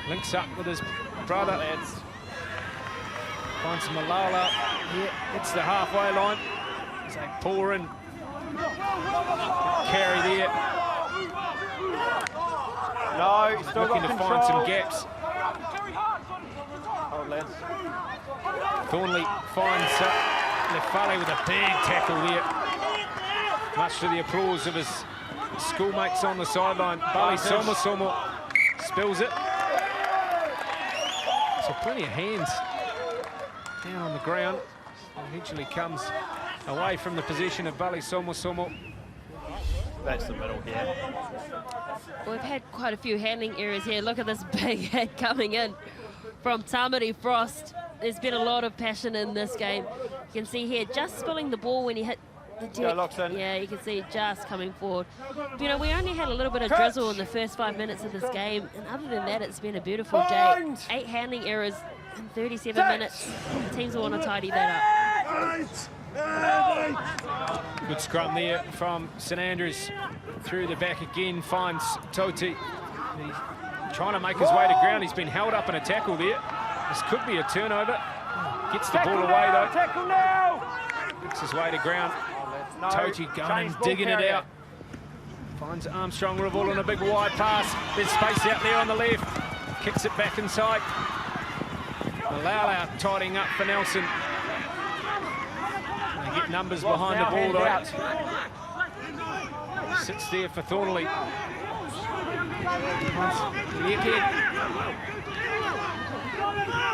Links up with his brother. Finds Malala. Yeah, it's the halfway line. As they pour in. Carry there. No, he's still looking got to control. find some gaps. Oh, lads. Thornley finds Lefale with a big tackle there. Much to the applause of his schoolmates on the sideline. Bali Somo spills it. So plenty of hands down on the ground. Eventually comes away from the position of Bali Somo. That's the middle here. We've had quite a few handling errors here. Look at this big hit coming in from Tamari Frost. There's been a lot of passion in this game. You can see here just spilling the ball when he hit the deck. Yeah, you can see it just coming forward. But, you know, we only had a little bit of drizzle in the first 5 minutes of this game, and other than that, it's been a beautiful day. 8 handling errors in 37 minutes. The teams will want to tidy that up. Good scrum there from St Andrews. Through the back again, finds Toti. He's trying to make his way to ground. He's been held up in a tackle there. This could be a turnover. Gets the ball away though. Tackle now! Gets his way to ground. Toti going and digging it out. Finds Armstrong-RAVULA on a big wide pass. There's space out there on the left. kicks it back inside. Malala tidying up for Nelson. They get numbers behind the ball though. Sits there for Thornalley.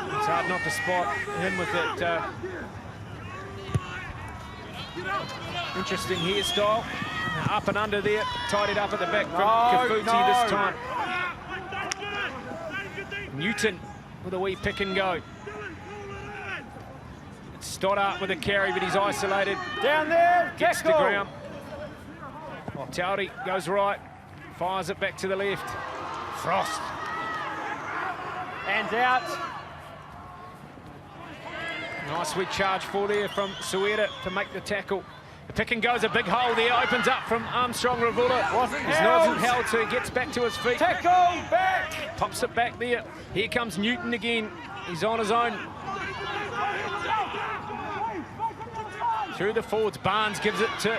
It's hard not to spot him with that interesting hairstyle. Up and under there, tidied up at the back from Kafuti this time. Newton with a wee pick and go. It's Stoddart with a carry, but he's isolated. Down there, gets the ground. Tauri goes right, fires it back to the left. Frost. Hands out. Nice wee charge for there from Sueda to make the tackle. The pick and goes, a big hole there, opens up from Armstrong-RAVULA. Wasn't held, so he gets back to his feet. Tackle, back! Pops it back there. Here comes Newton again. He's on his own. Through the forwards, Barnes gives it to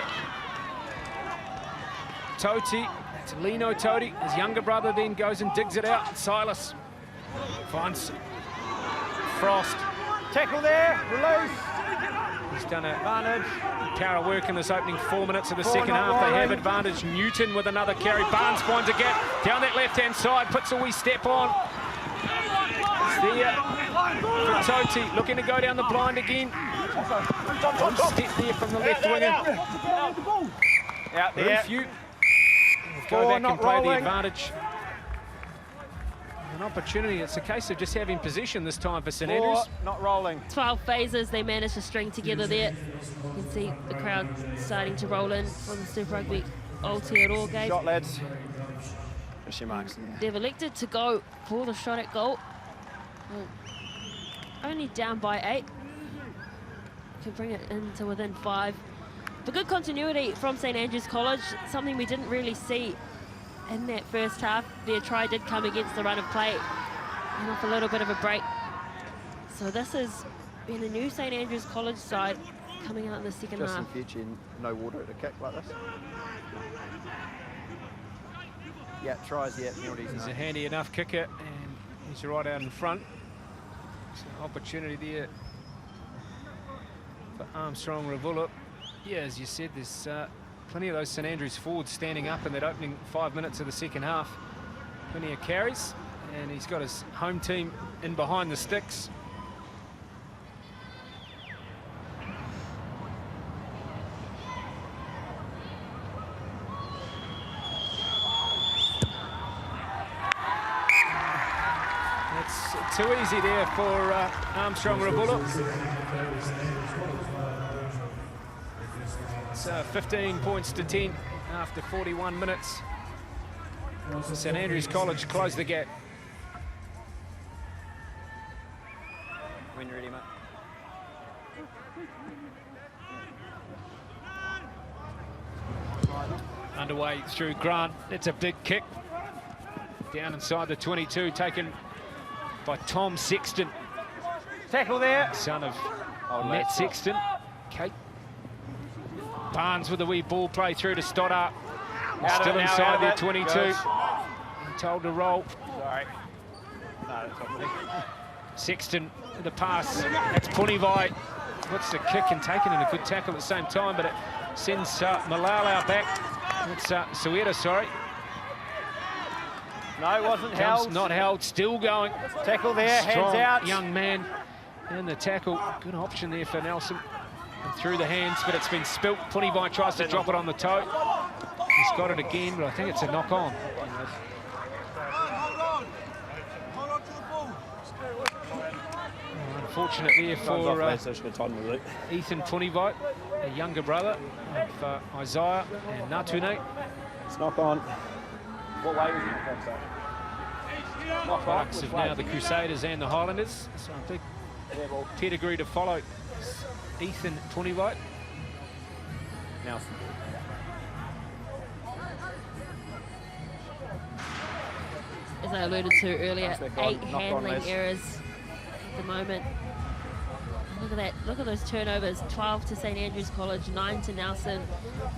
Toti. That's Lino Toti. His younger brother then goes and digs it out. Silas finds Frost. Tackle there, release. He's done a power of work in this opening 4 minutes of the second half. They have advantage. Newton with another carry. Barnes finds a gap down that left-hand side, puts a wee step on. It's there for Toti, looking to go down the blind again. One step there from the left winger. Out there. Go back and play the advantage. An opportunity. It's a case of just having possession this time for St Andrews. Not rolling. 12 phases they managed to string together there. You can see the crowd starting to roll in for the Super Rugby Aotearoa game. Shot, lads. Finish your marks. They've elected to go for the shot at goal. Only down by 8. To bring it into within 5. The good continuity from St Andrews College, something we didn't really see in that first half. Their try did come against the run of play and off a little bit of a break. So this has been a new St Andrews College side coming out in the second half. Just in future, no water at a kick like this. Yeah, tries, yeah, penalties. He's a handy enough kicker and he's right out in front. It's an opportunity there for Armstrong-RAVULA. Yeah, as you said, there's plenty of those St Andrews forwards standing up in that opening 5 minutes of the second half. Plenty of carries, and he's got his home team in behind the sticks. It's too easy there for Armstrong-RAVULA. It's 15 points to 10 after 41 minutes. St Andrews College closed the gap. When you're ready, mate. Underway through Grant. It's a big kick. Down inside the 22, taken by Tom Sexton. Tackle there. Son of Matt Sexton. Kate Barnes with a wee ball play through to Stoddart. Still inside their 22. Told to roll. Sorry. No, that's not really. Sexton with the pass. That's Punivai. Puts the kick and taken in a good tackle at the same time, but it sends Malala back. It's Sueda, sorry. No, wasn't held. Not held, still going. Tackle there, Strong hands out. young man in the tackle. Good option there for Nelson. And through the hands, but it's been spilt. Punivai tries to drop it on the toe. He's got it again, but I think it's a knock on. Unfortunate there for Ethan Punivai, a younger brother of Isaiah and Natune. It's knock on. What way was it? Products of now the Crusaders and the Highlanders. So a big pedigree to follow. Ethan Punivai. Nelson. As I alluded to earlier, 8 handling errors at the moment. Look at that, look at those turnovers, 12 to St Andrews College, 9 to Nelson.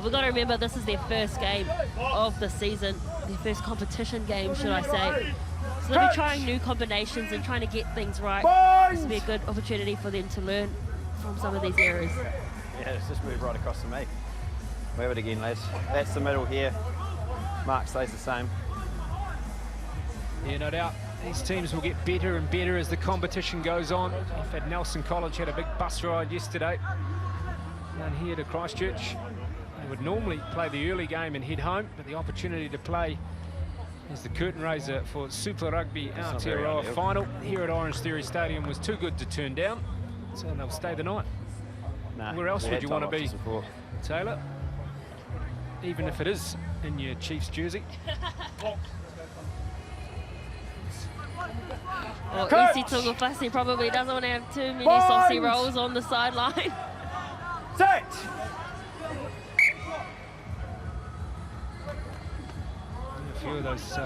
We've got to remember this is their first game of the season, their first competition game, should I say. So they'll be trying new combinations and trying to get things right. This will be a good opportunity for them to learn from some of these errors. Yeah, it's just moved right across to me. Move it again, lads. That's the middle here. Mark stays the same. Yeah, no doubt. These teams will get better and better as the competition goes on. In fact, Nelson College had a big bus ride yesterday down here to Christchurch. They would normally play the early game and head home, but the opportunity to play as the curtain raiser for Super Rugby Aotearoa final here at Orange Theory Stadium was too good to turn down, so they'll stay the night. Nah, where else would you want to be, Taylor? Even if it is in your Chiefs jersey. Well, Isi Tungufasi probably doesn't want to have too many saucy rolls on the sideline. Set! A few of those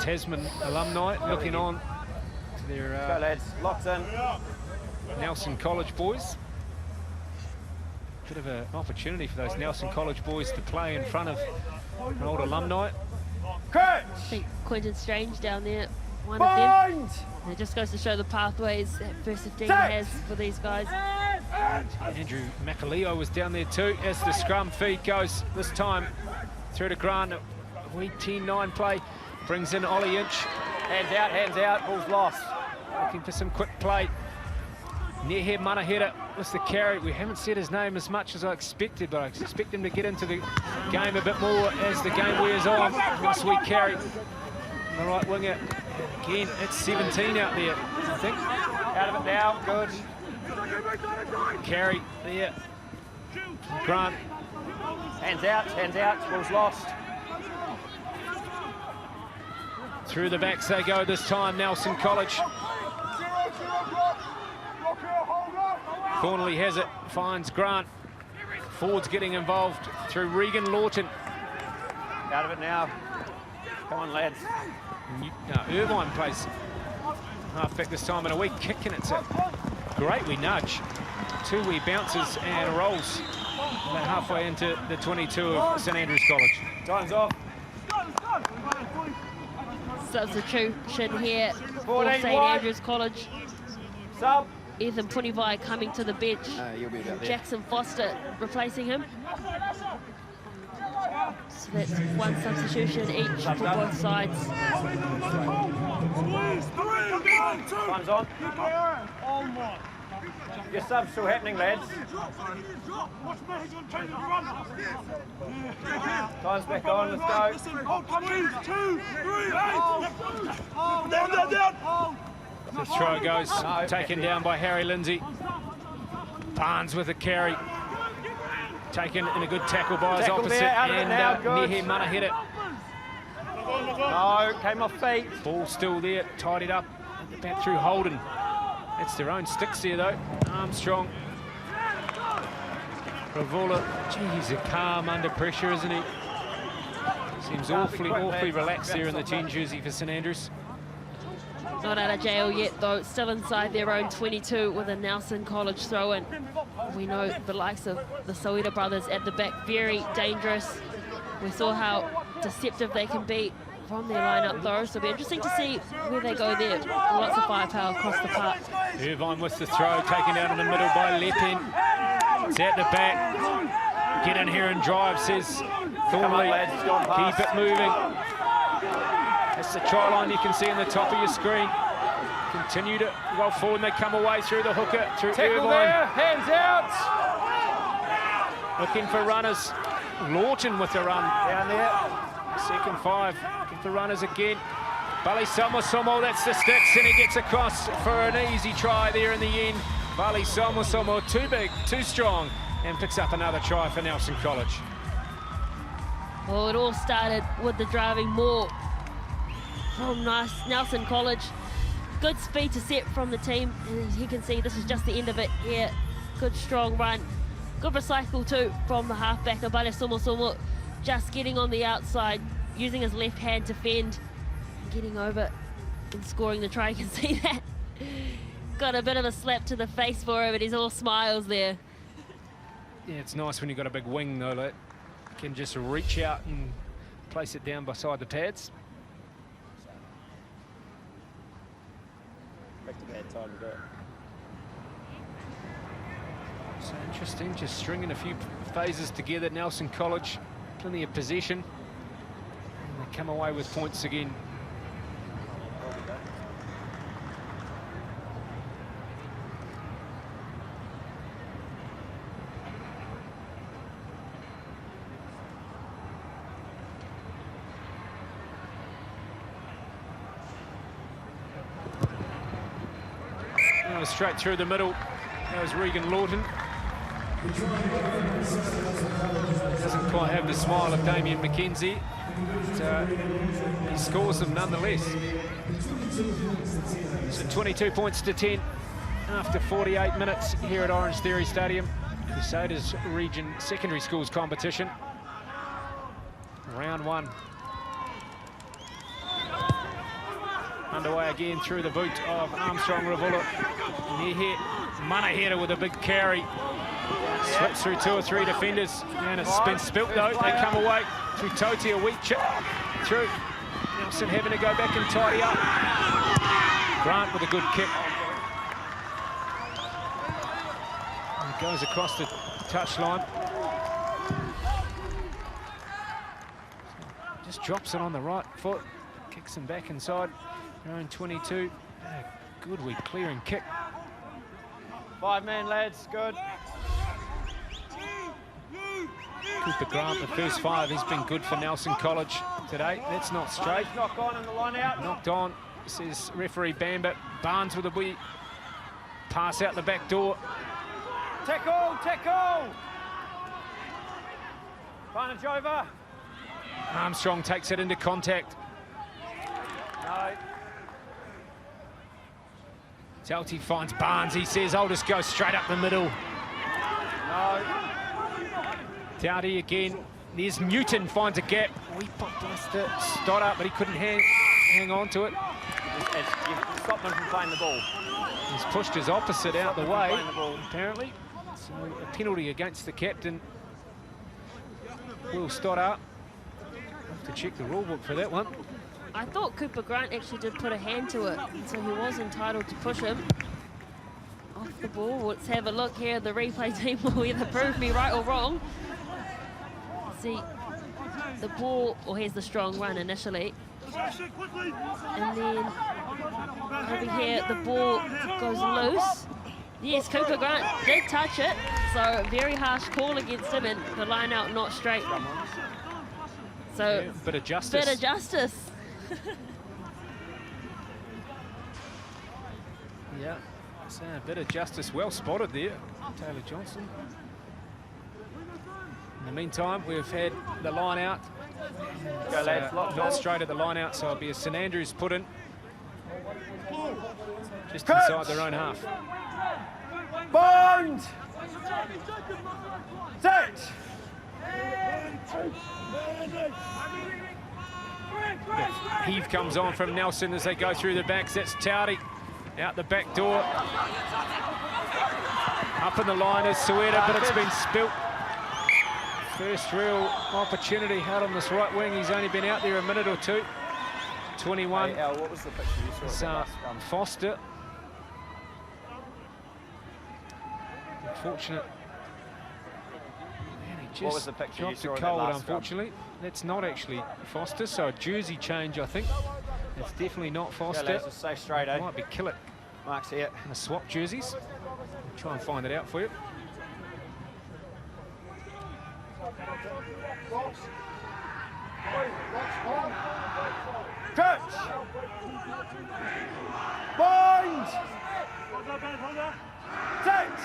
Tasman alumni looking on to their Go, lads. Locked in. Nelson College boys. Bit of an opportunity for those Nelson College boys to play in front of an old alumni. I think Quentin Strange down there, one of them. And it just goes to show the pathways that First 15 has for these guys. Andrew McAleo was down there too as the scrum feed goes this time through to Grant. Wee 10-9 play brings in Ollie Inch. Hands out, ball's lost. Looking for some quick play. Nehe Manahera was the carry. We haven't said his name as much as I expected, but I expect him to get into the game a bit more as the game wears on. Nice wee carry. The right winger. Again, it's 17 out there, I think. Out of it now, good. Carry there. Grant. Hands out, ball's lost. Through the backs they go this time, Nelson College. Thornalley has it, finds Grant. Ford's getting involved through Regan Lawton. Out of it now. Come on, lads. Irvine plays halfback this time in a wee kick, and it's a great wee nudge. Two wee bounces and rolls about halfway into the 22 of St Andrews College. Time's off. Substitution here for St Andrews College. Sub. Ethan Punivai coming to the bench. You'll be about there. Jackson Foster replacing him. So that's one substitution each for both sides. Time's on. Your sub's still happening, lads. Time's back on, let's go. The throw goes, taken down by Harry Lindsay. Barnes with a carry. Taken in a good tackle by his opposite, and Nehe Manahera. No, came off feet. Ball still there, tidied up, back through Holden. That's their own sticks here though. Armstrong. Ravula, gee, he's calm under pressure, isn't he? Seems awfully relaxed there in the 10 jersey for St Andrews. Not out of jail yet though, still inside their own 22 with a Nelson College throw-in. We know the likes of the Soida brothers at the back, very dangerous. We saw how deceptive they can be from their lineup though, so it'll be interesting to see where they go there. Lots of firepower across the park. Irvine with the throw, taken down in the middle by Lepin. It's at the back. Get in here and drive, says Thornalley. Keep it moving. That's the try line you can see in the top of your screen. Continue to roll forward and they come away through the hooker, through Tackle Irvine. there, hands out. Looking for runners. Lawton with the run. Down there. Second 5. Looking for runners again. Bali Somo, that's the sticks, and he gets across for an easy try there in the end. Bali Somo, too big, too strong, and picks up another try for Nelson College. Well, it all started with the driving more from Nelson College. Good speed to set from the team, and as you can see, this is just the end of it here. Good strong run. Good recycle too from the halfback, Abale Somo, just getting on the outside, using his left hand to fend, getting over and scoring the try. You can see that. Got a bit of a slap to the face for him, but he's all smiles there. Yeah, it's nice when you've got a big wing though, like, you can just reach out and place it down beside the pads. picked a bad time to do it. So interesting, just stringing a few phases together. Nelson College, plenty of possession. And they come away with points again. Straight through the middle. That was Regan Lawton. Doesn't quite have the smile of Damien McKenzie, but he scores them nonetheless. So 22 points to 10 after 48 minutes here at Orange Theory Stadium. Crusaders Region Secondary Schools competition. Round 1. Underway again through the boot of Armstrong-RAVULA. Near hit, Manahera with a big carry. Slips through 2 or 3 defenders, and it's been spilt though. They come away through Toti, a weak chip through. Nelson having to go back and tidy up. Grant with a good kick. And it goes across the touchline. Just drops it on the right foot, kicks him back inside. Their own 22. A good wee clearing kick. 5 men, lads, good. Cooper Grant, the first 5, he's been good for Nelson College today. That's not straight. Knock on in the line out. Knocked on, says referee Bambit. Barnes with a wee pass out the back door. Tackle, tackle! Barnage over. Armstrong takes it into contact. No. Telty finds Barnes, he says, I'll just go straight up the middle. No. Telty again, there's Newton, finds a gap. We buster Stoddart, but he couldn't hang on to it. You've stopped him from playing the ball. He's pushed his opposite out the way, apparently. So a penalty against the captain, Will Stoddart. Have to check the rule book for that one. I thought Cooper Grant actually did put a hand to it, so he was entitled to push him off the ball. Let's have a look here. The replay team will either prove me right or wrong. See, the ball, or here's the strong run initially. And then over here, the ball goes loose. Yes, Cooper Grant did touch it, so very harsh call against him, and the line out not straight. So, yeah, bit of justice. Bit of justice. Yeah, so a bit of justice, well spotted there, Taylor Johnson. In the meantime, we've had the line out. Go, lads, not straight at the line out, so it'll be a St Andrews put in. Just inside their own half. Bond! Set! Heave comes on from Nelson as they go through the backs. That's Towdy out the back door. Up in the line is Sueda, but it's been spilt. First real opportunity had on this right wing. He's only been out there a minute or two. 21. Hey, Al, what was the picture you saw? Foster. Unfortunate. What was the picture you saw? Dropped a cold, unfortunately. That's not actually Foster, so a jersey change, I think. It's definitely not Foster. Yeah, let's stay straight, eh? Might be Killett. Mark's here. And swap jerseys. I'll try and find it out for you. Coach! Bond! Set!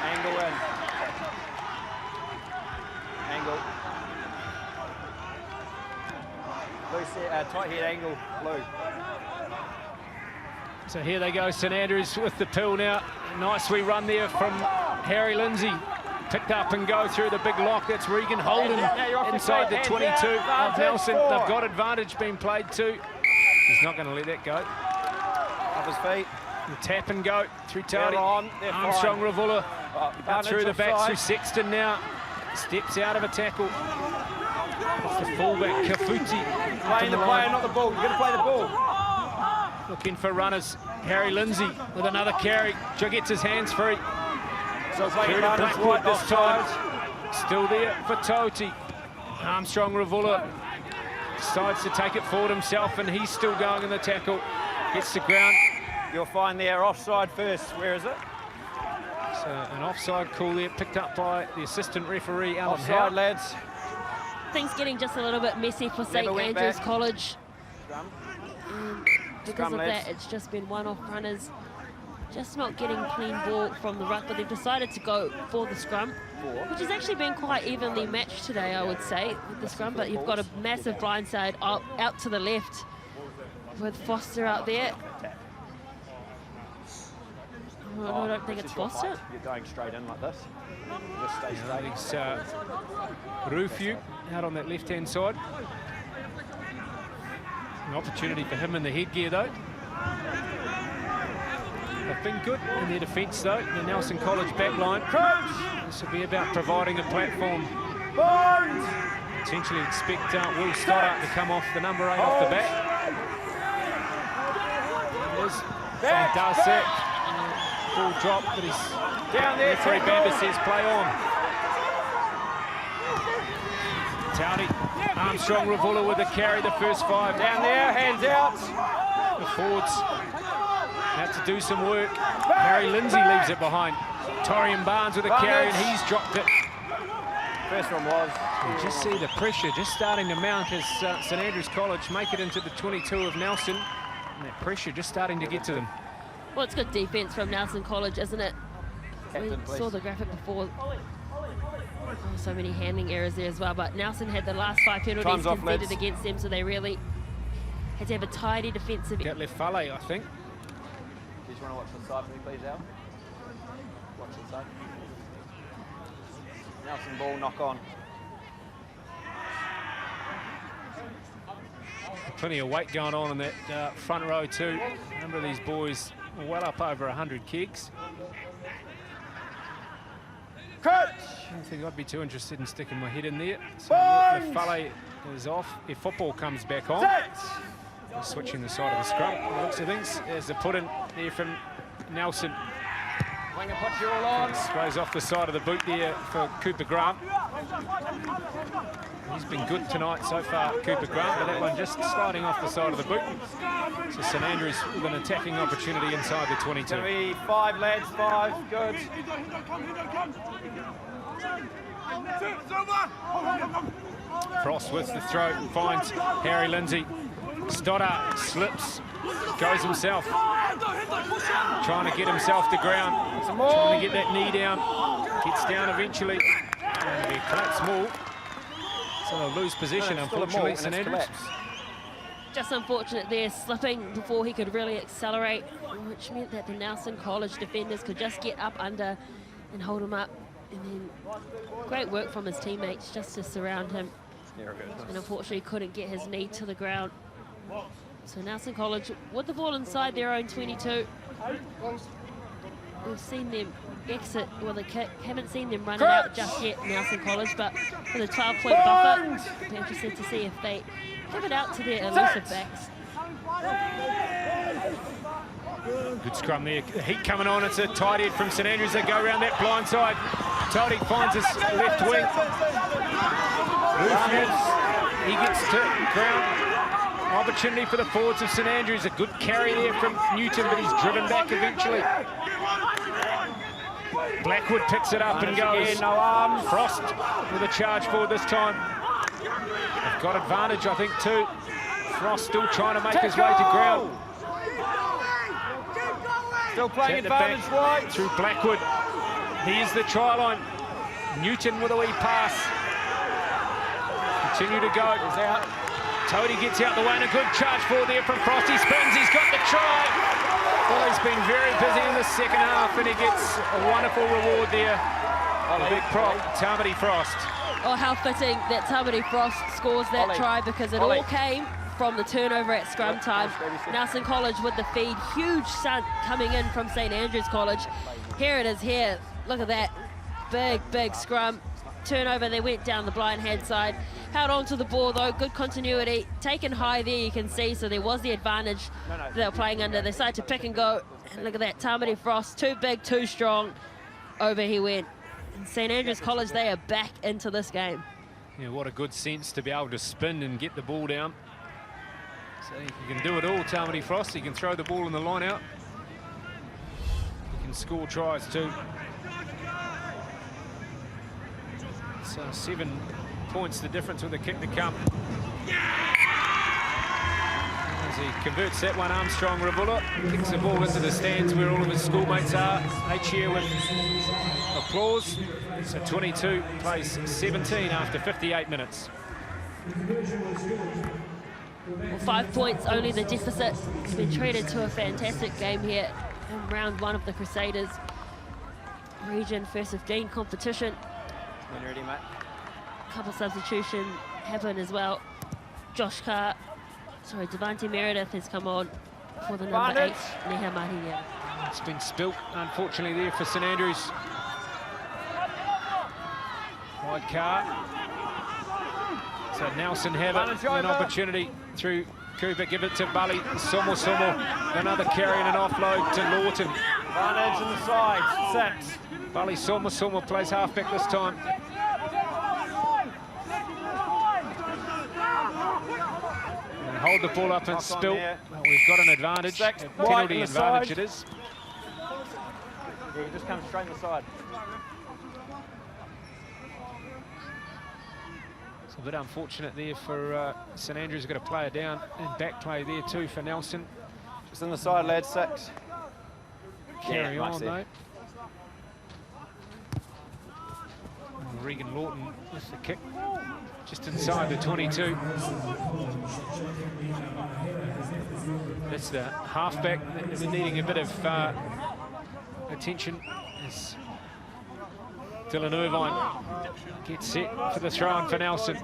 Angle in. Angle. Blue set, tight head angle, blue. So here they go, St Andrews with the pill now. Nice wee run there from Harry Lindsay. Picked up and go through the big lock. That's Regan Holden inside the 22 of Nelson. They've got advantage being played too. He's not going to let that go. Up his feet. The tap and go through Towdy. Armstrong-RAVULA up through the back through Sexton now. Steps out of a tackle. It's the fullback, Kafuti. Playing the player, not the ball. You've got to play the ball. Looking for runners. Harry Lindsay with another carry. Joe gets his hands free. So playing Through to advantage Blackwood right this time. offside. Still there for Toti. Armstrong-RAVULA decides to take it forward himself, and he's still going in the tackle. Gets the ground. You'll find there offside first. Where is it? So an offside call there, picked up by the assistant referee, Alan Offside, Howe. lads. Things getting just a little bit messy for St Never went Andrews back. College. Scrum. Because Scrum, of lads. that, it's just been one-off runners. Just not getting clean ball from the ruck, but they've decided to go for the scrum, which has actually been quite evenly matched today, I would say, with the scrum. But you've got a massive blindside out to the left with Foster out there. Oh, no, I don't think it's Foster. You're going straight in like this. Just stay straight. It's Rufu out on that left-hand side. An opportunity for him in the headgear, though. They've been good in their defence, though. The Nelson College backline. This will be about providing a platform. Potentially expect Will Stoddart to come off the number 8 off the bat. Does it. Ball drop, but he's Down there. referee Bamber says play on. Towdy, Armstrong-RAVULA with the carry, the first 5. Down there, hands out. The forwards have to do some work. Harry Lindsay leaves it behind. Torian Barnes with a carry, and he's dropped it. First one was. You just see the pressure just starting to mount as St Andrews College make it into the 22 of Nelson. And that pressure just starting to get to them. Well, it's good defence from Nelson College, isn't it? Captain, We saw the graphic before. Oh, so many handling errors there as well, but Nelson had the last 5 penalties Time's off, conceded lads. against them, so they really had to have a tidy defensive. Get left Fale, I think. Do you just want to watch the side for me, please, Al? Watch the side. Nelson ball, knock on. Plenty of weight going on in that front row too. A number of these boys are well up over 100 kicks. Coach! I don't think I'd be too interested in sticking my head in there. So the Fale is off. If football comes back on, switching the side of the scrum. By the looks of things, there's the put in there from Nelson. Winger puts you all on. Sprays off the side of the boot there for Cooper Grant. He's been good tonight so far, Cooper Grant, but that one just sliding off the side of the boot. So St Andrews with an attacking opportunity inside the 22. Gonna be 5, lads, 5. Good. Frost with the throw, finds Harry Lindsay. Stoddart slips, goes himself. Trying to get himself to ground. Trying to get that knee down. Gets down eventually. And he collapsed more. So they'll lose position, unfortunately, St Andrews. Just unfortunate there, slipping before he could really accelerate, which meant that the Nelson College defenders could just get up under and hold him up. And then great work from his teammates just to surround him. And unfortunately couldn't get his knee to the ground. So Nelson College with the ball inside their own 22. We've seen them exit with a kick. Haven't seen them run it out just yet, Nelson College, but with a 12-point buffer, we're interested to see if they give it out to their elusive backs. Good scrum there. The heat coming on. It's a tight head from St Andrews. They go around that blind side. Todi finds his left wing. He gets to ground. Opportunity for the forwards of St Andrews. A good carry there from Newton, but he's driven back eventually. Blackwood picks it up and goes. Again, no arms. Frost with a charge forward this time. They've got advantage, I think, too. Frost still trying to make his way to ground. Still playing At the back advantage right. through Blackwood. Here's the try line. Newton with a wee pass. Continue to go. He's out. Todi gets out the way and a good charge forward there from Frost. He spins, he's got the try. Well, he's been very busy in the second half and he gets a wonderful reward there. The big prop, Tamati Frost. Oh, how fitting that Tamati Frost scores that try, because it all came from the turnover at scrum time. Nelson College with the feed. Huge stunt coming in from St Andrews College. Here it is here. Look at that. Big, big scrum. Turnover, they went down the blind hand side. held on to the ball though, good continuity, taken high there you can see, so there was the advantage they were playing under. They decided to pick and go, and look at that, Tamati Frost, too big, too strong, over he went. And St Andrews College, they are back into this game. Yeah, what a good sense to be able to spin and get the ball down. So you can do it all, Tamati Frost. You can throw the ball in the line out. You can score tries too. So 7 points the difference with the kick to come. As he converts that one, Armstrong-RAVULA kicks the ball into the stands where all of his schoolmates are. They cheer with applause. So 22 plays 17 after 58 minutes. Well, 5 points, only the deficit. It's been treated to a fantastic game here in round 1 of the Crusaders Region First 15 competition. When you're ready, mate. A couple substitutions happen as well. Devante Meredith has come on for the number 8, Neha Mahiya. It's been spilt, unfortunately, there for St Andrews. Wide car. So Nelson have it, an opportunity through Cooper, give it to Bali Somo. Another carry and an offload to Lawton. One edge on the side, 6. Bali Somo plays halfback this time. And hold the ball up and spill. Well, we've got an advantage, a penalty advantage it is. Yeah, you just come straight in the side. It's a bit unfortunate there for St Andrews. Got a player down and back play there too for Nelson. Just in the side, lads, 6. Carry on though. And Regan Lawton with the kick just inside the 22. That's the halfback that's needing a bit of attention as Dylan Irvine gets set for the throw-in for Nelson.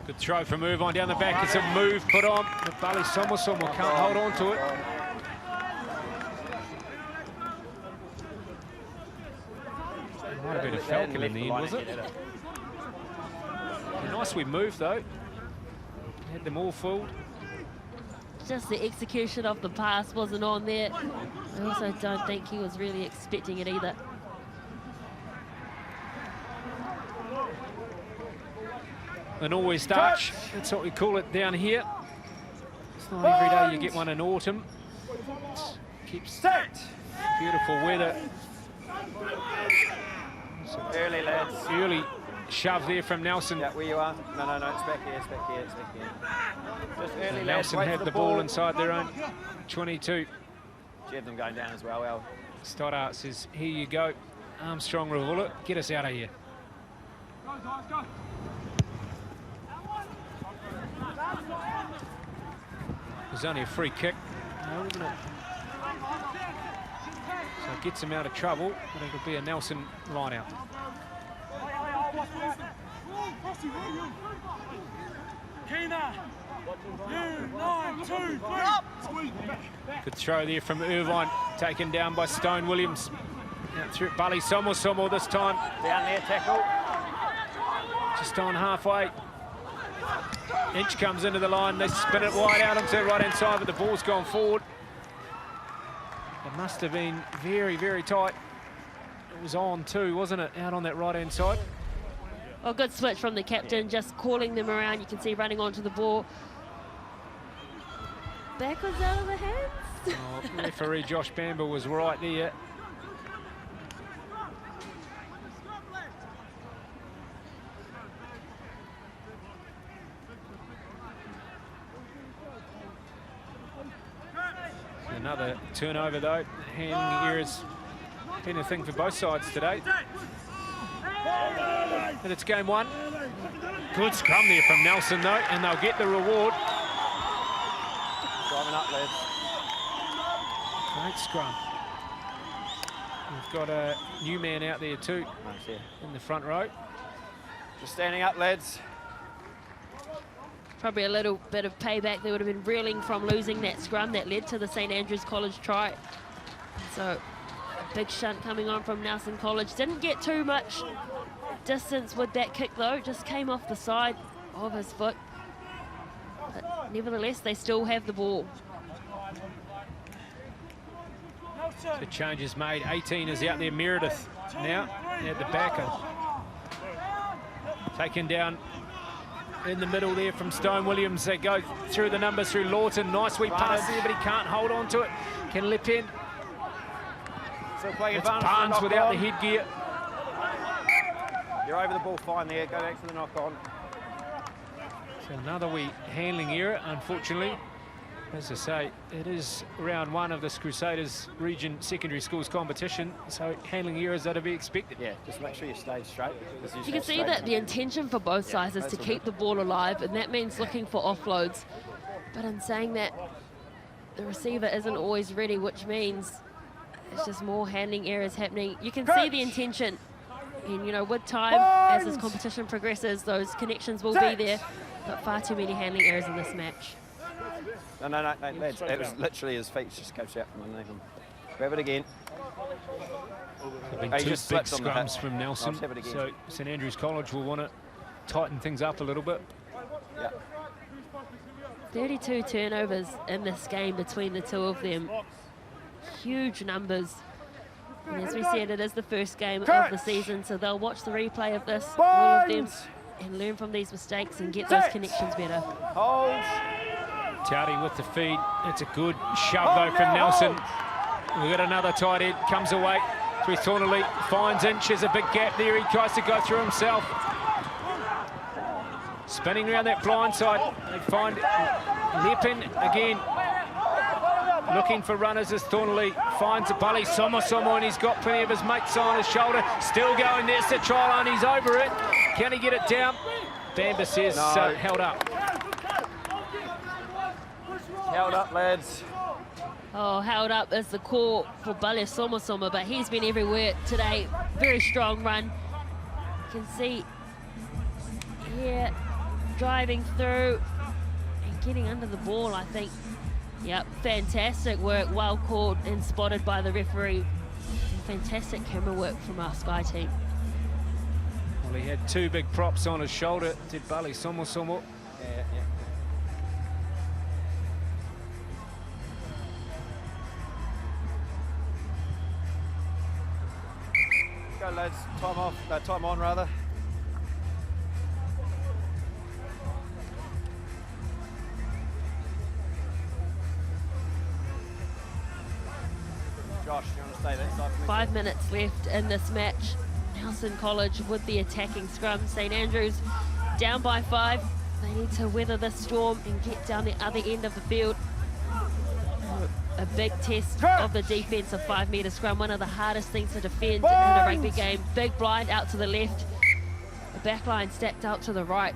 Good throw from Irvine down the back. It's a move put on. But Bali Somo can't hold on to it. Might have been a Falcon in the end, was it? Nice we moved though. Had them all fooled. Just the execution of the pass wasn't on there. I also don't think he was really expecting it either. An always touch. That's what we call it down here. It's not every day you get one in autumn. It keeps beautiful weather. Early, lads. Early shove there from Nelson. Yeah, where you are. No, it's back here, it's back here, it's back here. Just early, lads. Nelson had the ball inside their own 22. You have them going down as well, Al. Stoddart says, here you go. Armstrong-RAVULA, get us out of here. It was only a free kick, wasn't it? So it gets him out of trouble, but it'll be a Nelson line out. Good throw there from Irvine, taken down by Stone Williams. Out through Bali Somo this time. Down there, tackle. Just on halfway. Inch comes into the line, they spin it wide out onto the right-hand side, but the ball's gone forward. It must have been very, very tight. It was on too, wasn't it, out on that right-hand side? Well, good switch from the captain, just calling them around. You can see running onto the ball. Back was out of the hands. Oh, referee Josh Bamber was right there. Another turnover though. Handing errors been a thing for both sides today. And it's game 1. Good scrum there from Nelson though, and they'll get the reward. Driving up, lads. Great scrum. We've got a new man out there too, in the front row. Just standing up, lads. Probably a little bit of payback. They would have been reeling from losing that scrum that led to the St Andrews College try. So big shunt coming on from Nelson College. Didn't get too much distance with that kick though, just came off the side of his foot. But nevertheless, they still have the ball. The change is made. 18 is out there. Meredith now at the back. Taken down in the middle there from Stone Williams. They go through the numbers through Lawton. Nice wee pass there, but he can't hold on to it. Can lip in. It's Barnes without the headgear. You're over the ball fine there. Go back for the knock on. So another wee handling error, unfortunately. As I say, it is round one of this Crusaders Region Secondary Schools competition, so handling errors are to be expected. Yeah, just make sure you stay straight. You can see that the intention for both sides is to keep the ball alive, and that means looking for offloads. But in saying that, the receiver isn't always ready, which means it's just more handling errors happening. You can see the intention, and you know, with time, as this competition progresses, those connections will be there, but far too many handling errors in this match. No, lads, it was literally his feet just goes out from underneath him. Grab it again. There have been two big scrums from Nelson, so St Andrews College will want to tighten things up a little bit. Yeah. 32 turnovers in this game between the two of them. Huge numbers. And as we said, it is the first game of the season, so they'll watch the replay of this, all of them, and learn from these mistakes and get those connections better. Hold. Towdy with the feed. It's a good shove though from Nelson. We've got another tight end, comes away through Thornalley, finds Inch, there's a big gap there, he tries to go through himself. Spinning around that blind side, they find Lepin again. Looking for runners as Thornalley finds a Bully Somo, and he's got plenty of his mates on his shoulder. Still going, there's the try line, he's over it. Can he get it down? Bamba says no. Held up. Held up, lads. Oh, held up is the call for Bale Somo, but he's been everywhere today. Very strong run. You can see here, driving through and getting under the ball, I think. Yep, fantastic work, well called and spotted by the referee. And fantastic camera work from our Sky team. Well, he had two big props on his shoulder, did Bale Somo. Yeah. Go, lads. Time off. No, time on, rather. Josh, do you want to stay that side for me? 5 minutes left in this match. Nelson College with the attacking scrum. St Andrews down by 5. They need to weather this storm and get down the other end of the field. A big test of the defensive 5-metre scrum, one of the hardest things to defend in a rugby game. Big blind out to the left, the back line stacked out to the right.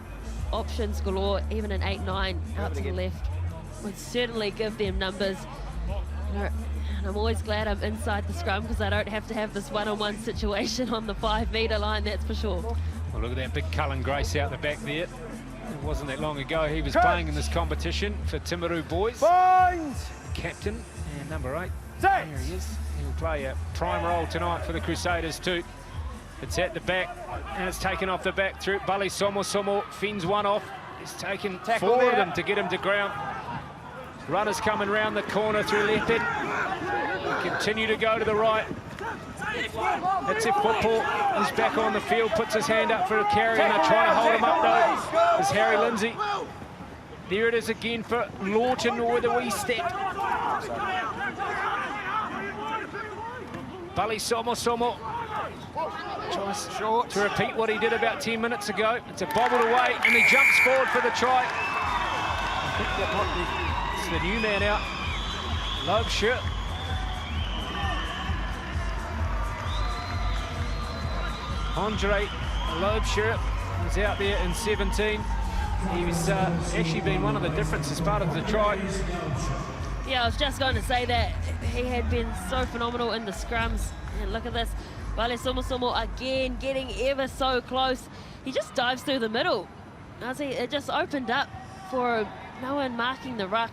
Options galore, even an 8-9 out to the left would certainly give them numbers. You know, and I'm always glad I'm inside the scrum because I don't have to have this one-on-one situation on the 5-metre line, that's for sure. Well, look at that big Cullen Grace out the back there. It wasn't that long ago he was playing in this competition for Timaru Boys. Captain and number 8. There he is. He'll play a prime role tonight for the Crusaders too. It's at the back and it's taken off the back through Bale Somo. Fins one off. He's taken 4 of them to get him to ground. Runners coming round the corner through Lepin. Continue to go to the right. That's it, football. He's back on the field, puts his hand up for a carry, and they're trying to hold him up though. There's Harry Lindsay. There it is again for Lawton with a wee step. Bale Somo tries to repeat what he did about 10 minutes ago. It's a bobbled away and he jumps forward for the try. I think that might be, it's the new man out. Loebscher. Andre Loebscher is out there in 17. He's actually been one of the differences, part of the try. Yeah, I was just going to say that he had been so phenomenal in the scrums. And look at this, Bale Somo again getting ever so close. He just dives through the middle. I see it just opened up for no one marking the ruck.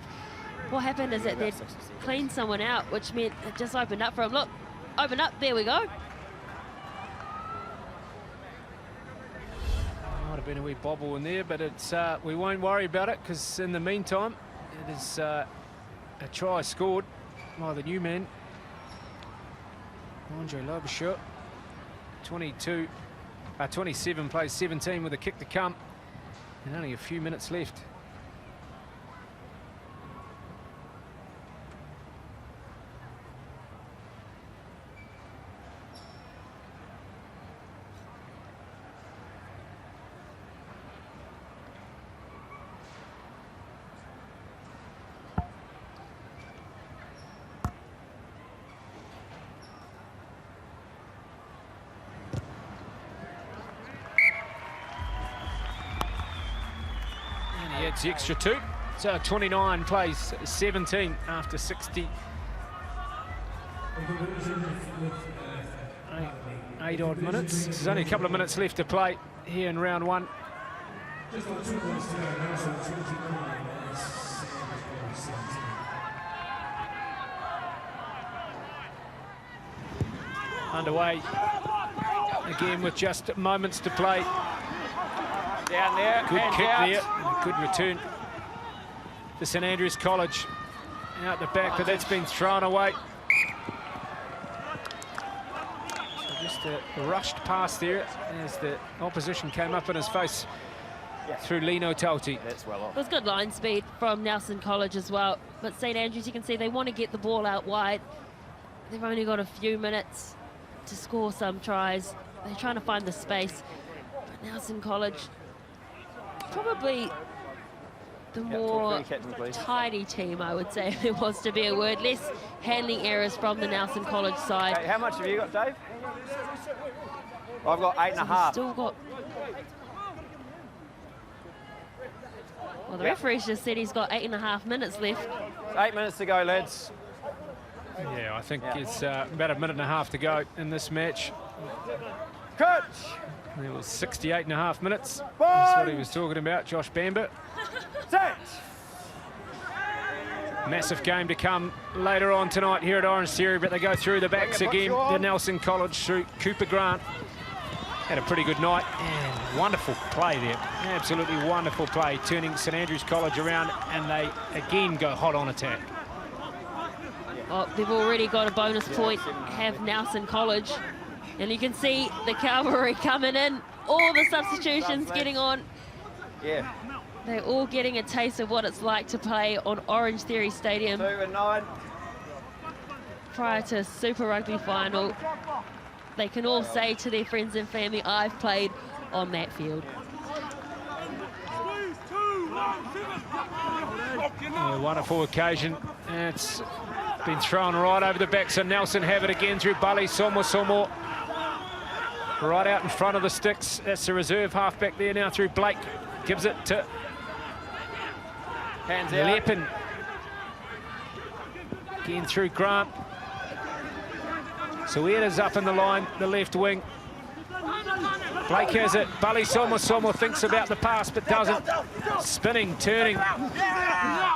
What happened is that cleaned someone out, which meant it just opened up for him. Look, open up, there we go. Might have been a wee bobble in there, but it's we won't worry about it, because in the meantime, it is a try scored by the new man, Andre Lobachot. 27 plays 17 with a kick to come, and only a few minutes left. It's the extra 2. So 29 plays 17 after 60. 8 odd minutes. There's only a couple of minutes left to play here in round 1. Underway again with just moments to play. Down there, good kick out. there, good return to St Andrews College. Out the back, but that's been thrown away. So just a rushed pass there as the opposition came up in his face through Lino Talti. That's well off. It was good line speed from Nelson College as well, but St Andrews, you can see they want to get the ball out wide. They've only got a few minutes to score some tries. They're trying to find the space, but Nelson College, probably the more tidy team, I would say, if there was to be a word. Less handling errors from the Nelson College side. Hey, how much have you got, Dave? I've got 8.5. Still got... Well, the referee's just said he's got 8.5 minutes left. 8 minutes to go, lads. Yeah, I think it's about a minute and a half to go in this match. Coach! It was 68.5 minutes. That's what he was talking about, Josh Bamber. Set! Massive game to come later on tonight here at ARMSTRONG, but they go through the backs again. The Nelson College through Cooper Grant. Had a pretty good night, and wonderful play there. Absolutely wonderful play, turning St Andrews College around, and they again go hot on attack. Well, they've already got a bonus point, have Nelson College. And you can see the cavalry coming in, all the substitutions getting on. Yeah. They're all getting a taste of what it's like to play on Orange Theory Stadium 2 and 9. prior to Super Rugby final. They can all say to their friends and family, I've played on that field. A wonderful occasion. It's been thrown right over the back, so Nelson have it again through Bali Somo. Right out in front of the sticks. That's the reserve halfback there now through Blake. Gives it to Hands out. Leppin. Again through Grant. So Sueda's up in the line, the left wing. Blake has it. Bali Somo thinks about the pass but doesn't. Spinning, turning.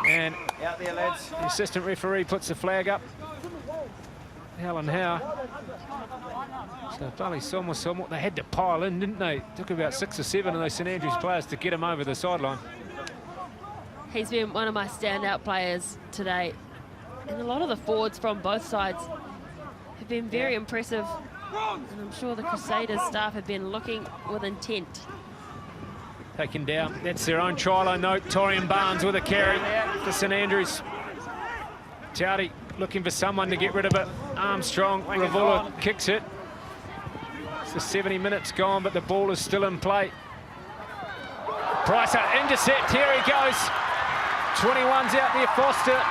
And Out there, lads. the assistant referee puts the flag up. Helen Howe. So Bali Somo, they had to pile in, didn't they? Took about 6 or 7 of those St Andrews players to get him over the sideline. He's been one of my standout players today. And a lot of the forwards from both sides have been very impressive. And I'm sure the Crusaders staff have been looking with intent. Taken down. That's their own try line note. Torian Barnes with a carry for St Andrews. Towdy looking for someone to get rid of it. Armstrong-RAVULA kicks it. The 70 minutes gone, but the ball is still in play. Pricer, intercept, here he goes. 21's out there, Foster.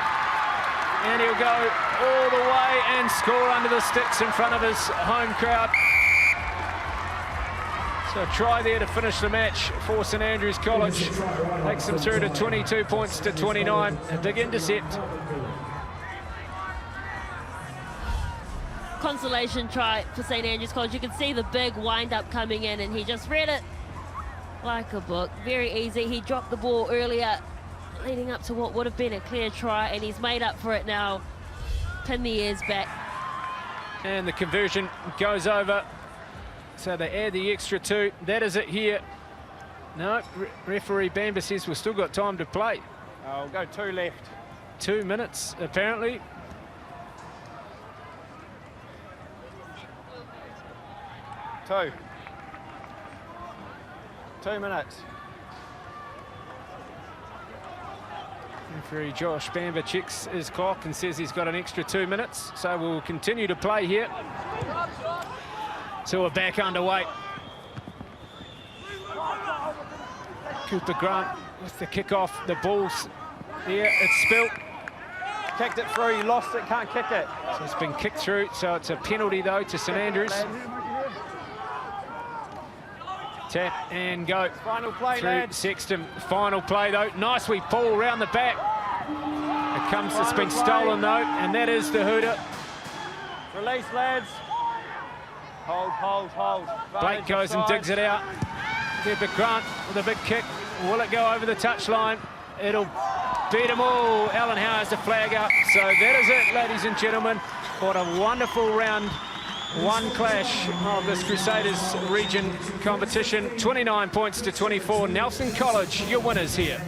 And he'll go all the way and score under the sticks in front of his home crowd. So a try there to finish the match for St Andrews College. Takes them through to 22 points to 29. A big intercept. Consolation try for St Andrews College. You can see the big wind-up coming in, and he just read it like a book. Very easy. He dropped the ball earlier, leading up to what would have been a clear try, and he's made up for it now pin the ears back. And the conversion goes over. So they add the extra 2. That is it here. No, referee Bamber says we've still got time to play. We'll go 2 left. 2 minutes, apparently. Two minutes. Referee Josh Bamber checks his clock and says he's got an extra 2 minutes. So we'll continue to play here. So we're back underway. Cooper Grant with the kick-off. The ball's there, it's spilt. Kicked it through, you lost it, can't kick it. So it's been kicked through, so it's a penalty though to St Andrews. Tap and go. Final play, through lads. Sexton. Final play though. Nice wee pull around the back. It comes, it's been stolen though, and that is the hooter. Release, lads. Hold. Blake goes and digs it out. Cooper Grant with a big kick. Will it go over the touchline? It'll beat them all. Alan Howe has the flag up. So that is it, ladies and gentlemen. What a wonderful round 1 clash of this Crusaders region competition. 29 points to 24. Nelson College, your winners here.